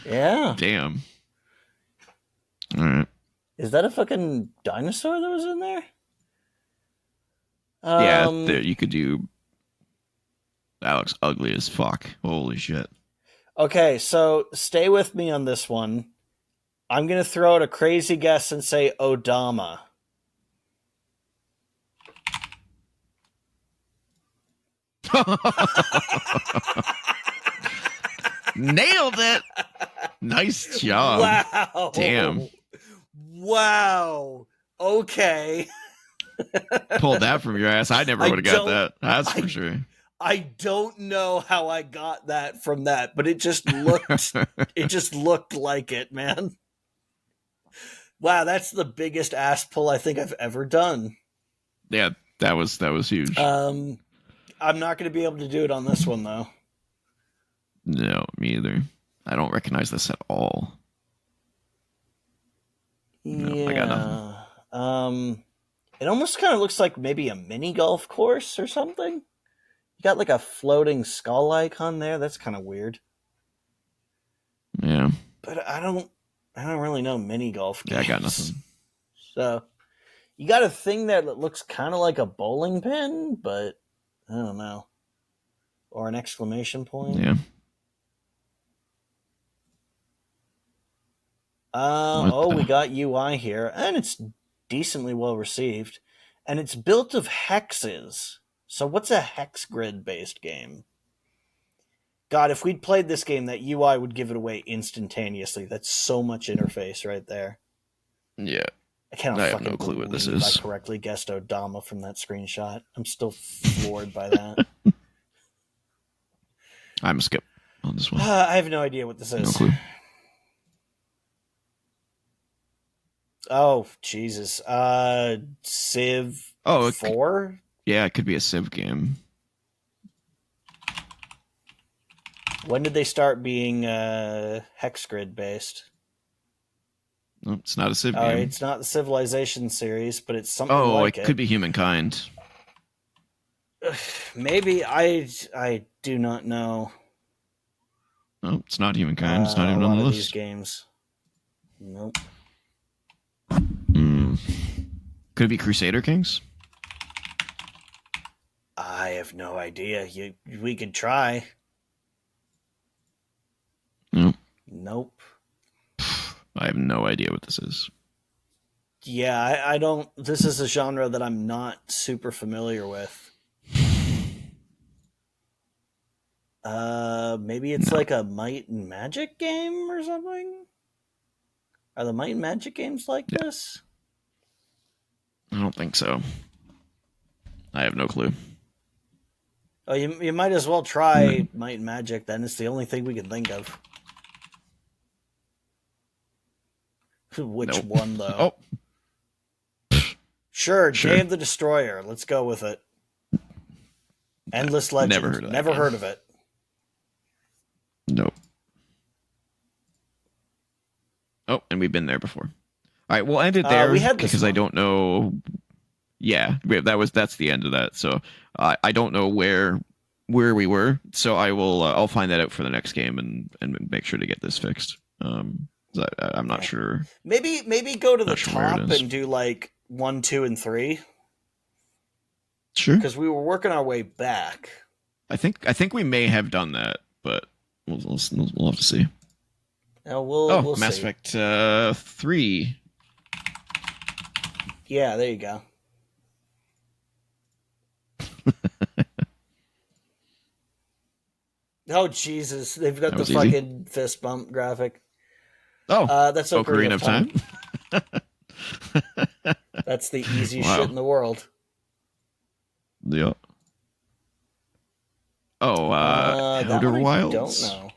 Yeah. Damn. All right. Is that a fucking dinosaur that was in there? Yeah, you could do. That looks ugly as fuck. Holy shit. Okay, so stay with me on this one. I'm going to throw out a crazy guess and say Odama. Nailed it. Nice job. Wow. Damn. Wow. Okay. Pulled that from your ass. I never would have got that. That's for sure. I don't know how I got that from that, but it just looked like it, man. Wow, that's the biggest ass pull I think I've ever done. Yeah, that was huge. I'm not going to be able to do it on this one though. No, me either. I don't recognize this at all. No, Yeah. I got nothing. It almost kind of looks like maybe a mini golf course or something. You got like a floating skull icon there. That's kind of weird. Yeah. But I don't really know mini golf games. Yeah, I got nothing. So you got a thing there that looks kind of like a bowling pin, but I don't know. Or an exclamation point. Yeah. We got UI here, and it's decently well received. And it's built of hexes. So what's a hex grid based game? God, if we'd played this game, that UI would give it away instantaneously. That's so much interface right there. Yeah. I have no clue what this is. I correctly guessed Odama from that screenshot. I'm still floored by that. I'm a skip on this one. I have no idea what this is. No clue. Oh, Jesus. Civ 4? Yeah, it could be a Civ game. When did they start being hex grid based? No, it's not a Civ game. It's not the Civilization series, but it's something like it. It could be Humankind. Maybe. I do not know. No, it's not Humankind. It's not even on the list. These games. Nope. Could it be Crusader Kings? I have no idea. We could try. Nope. I have no idea what this is. Yeah, I don't. This is a genre that I'm not super familiar with. Maybe it's like a Might and Magic game or something? Are the Might and Magic games like Yeah. this? I don't think so. I have no clue. Oh, you might as well try Might and Magic then. It's the only thing we can think of. Which one, though? Sure, Day of the Destroyer. Let's go with it. Endless Legend. Never heard of it. Nope. Oh, and we've been there before. All right, we'll end it there because I don't know. Yeah, that's the end of that. So I don't know where we were. So I'll find that out for the next game and make sure to get this fixed. I'm not sure. Maybe go to the top and do like 1, 2, and 3. Sure. Because we were working our way back. I think we may have done that, but we'll have to see. We'll Mass see. Effect 3. Yeah, there you go. Oh Jesus! They've got the fucking fist bump graphic. Oh, that's Ocarina of Time. That's the easiest shit in the world. Yeah. Oh, Outer Wilds. Don't know.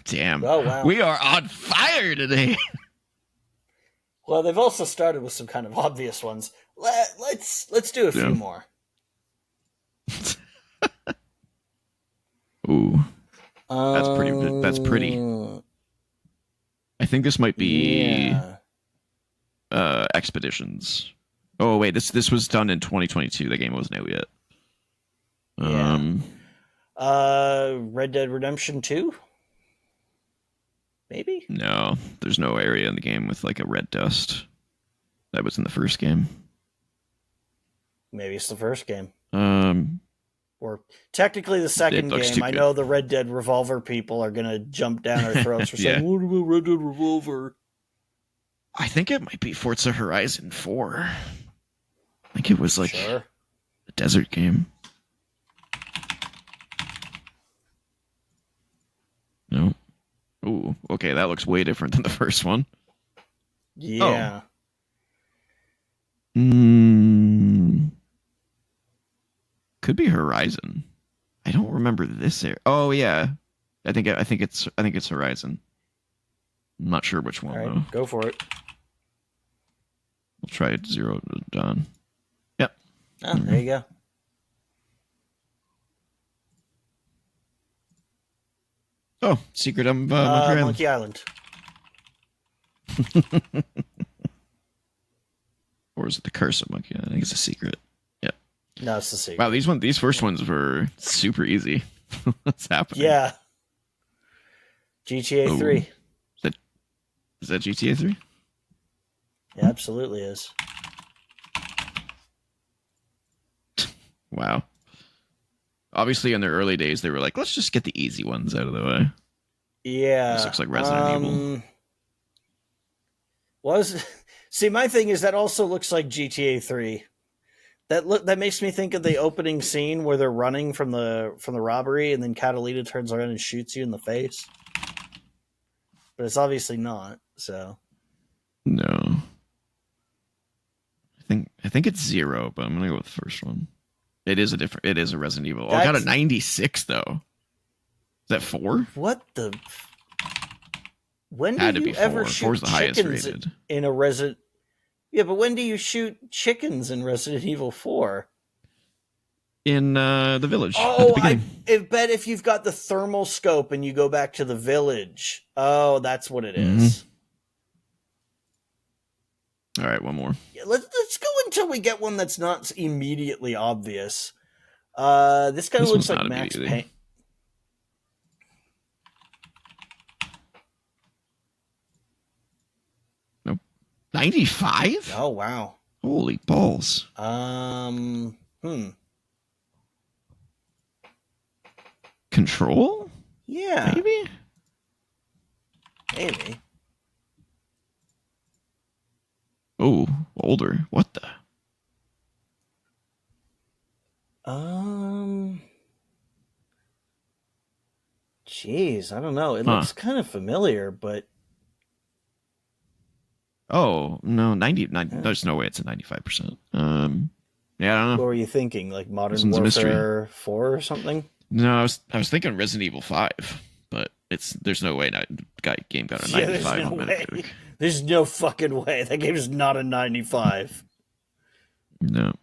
Damn. Oh wow. We are on fire today. Well, they've also started with some kind of obvious ones. Let's do a few more. Ooh. That's pretty. I think this might be Expeditions. Oh wait, this was done in 2022. The game wasn't out yet. Red Dead Redemption 2? Maybe? No, there's no area in the game with like a red dust. That was in the first game. Maybe it's the first game. Or technically the second game. I know the Red Dead Revolver people are going to jump down our throats for saying, what about Red Dead Revolver? I think it might be Forza Horizon 4. I think it was like a desert game. No. Ooh, okay, that looks way different than the first one. Yeah. Could be Horizon. I don't remember this area. Oh yeah, I think it's Horizon. I'm not sure which one though. Go for it. We'll try it 0 Dawn. Yep. Oh, there you go. Oh, Secret of Monkey Island. Or is it the Curse of Monkey Island? I think it's a secret. Yep. No, it's the secret. Wow, these first ones were super easy. What's happening? Yeah. GTA 3. Is that GTA 3? It absolutely is. Wow. Obviously, in their early days, they were like, let's just get the easy ones out of the way. Yeah. This looks like Resident Evil. See, my thing is that also looks like GTA 3. That makes me think of the opening scene where they're running from the robbery, and then Catalina turns around and shoots you in the face. But it's obviously not. So. No. I think it's 0, but I'm gonna go with the first one. It is a Resident Evil. I got a 96 though. Is that 4? What the? When do you ever shoot chickens in a Resident? Yeah, but when do you shoot chickens in Resident Evil 4? In the village. Oh, I bet if you've got the thermal scope and you go back to the village. Oh, that's what it is. All right, one more. Yeah, let's go until we get one that's not immediately obvious. This guy looks like Max Payne. Nope. 95? Oh wow. Holy balls. Control? Yeah. Maybe. Oh, older. What the? Jeez, I don't know. It looks kind of familiar, but... Oh, no, 90, there's no way it's a 95%. Yeah, I don't know. What were you thinking? Like Modern Warfare 4 or something? No, I was thinking Resident Evil 5, but there's no way that game got a 95 on Metacritic. There's no fucking way. That game is not a 95. No.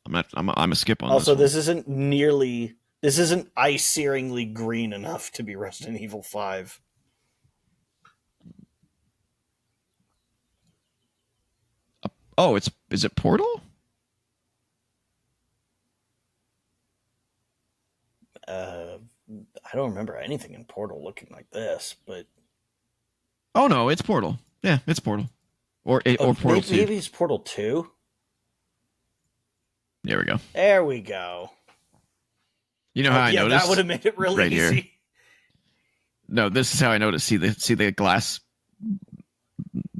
I'm a skip on also, this this isn't eye-searingly green enough to be Resident Evil 5. Oh, is it Portal? I don't remember anything in Portal looking like this, but... Oh, no, it's Portal. Yeah, it's Portal. Or Portal 2. Maybe it's Portal 2? There we go. There we go. You know how I noticed? That would have made it really right easy. Here. No, this is how I noticed. See the glass,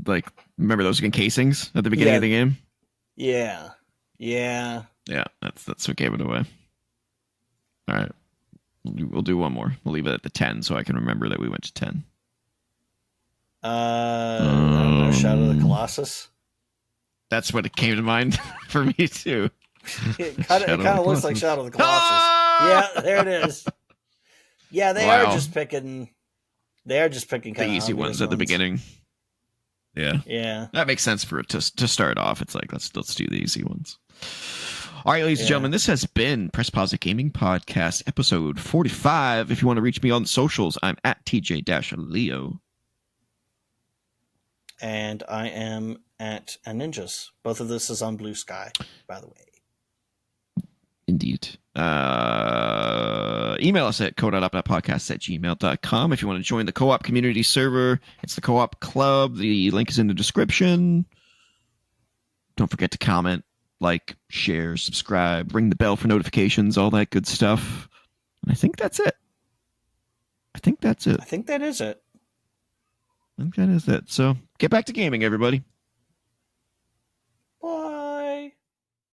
like, remember those casings at the beginning of the game? Yeah. Yeah, that's what gave it away. All right. We'll do one more. We'll leave it at the 10 so I can remember that we went to 10. I don't know, Shadow of the Colossus? That's what it came to mind for me, too. It kind of looks like Shadow of the Colossus. Ah! Yeah, there it is. Yeah, they are just picking kind the easy ones at the beginning. Yeah. That makes sense for it to start off. It's like, let's do the easy ones. All right, ladies and gentlemen, this has been Press Pause Gaming Podcast, episode 45. If you want to reach me on the socials, I'm at TJ-Leo. And I am at Ninjas. Both of this is on BlueSky, by the way. Indeed. Email us at co.op.podcast@gmail.com if you want to join the co-op community server. It's the co-op club. The link is in the description. Don't forget to comment, like, share, subscribe, ring the bell for notifications, all that good stuff. And I think that's it. I think that is it. So get back to gaming, everybody.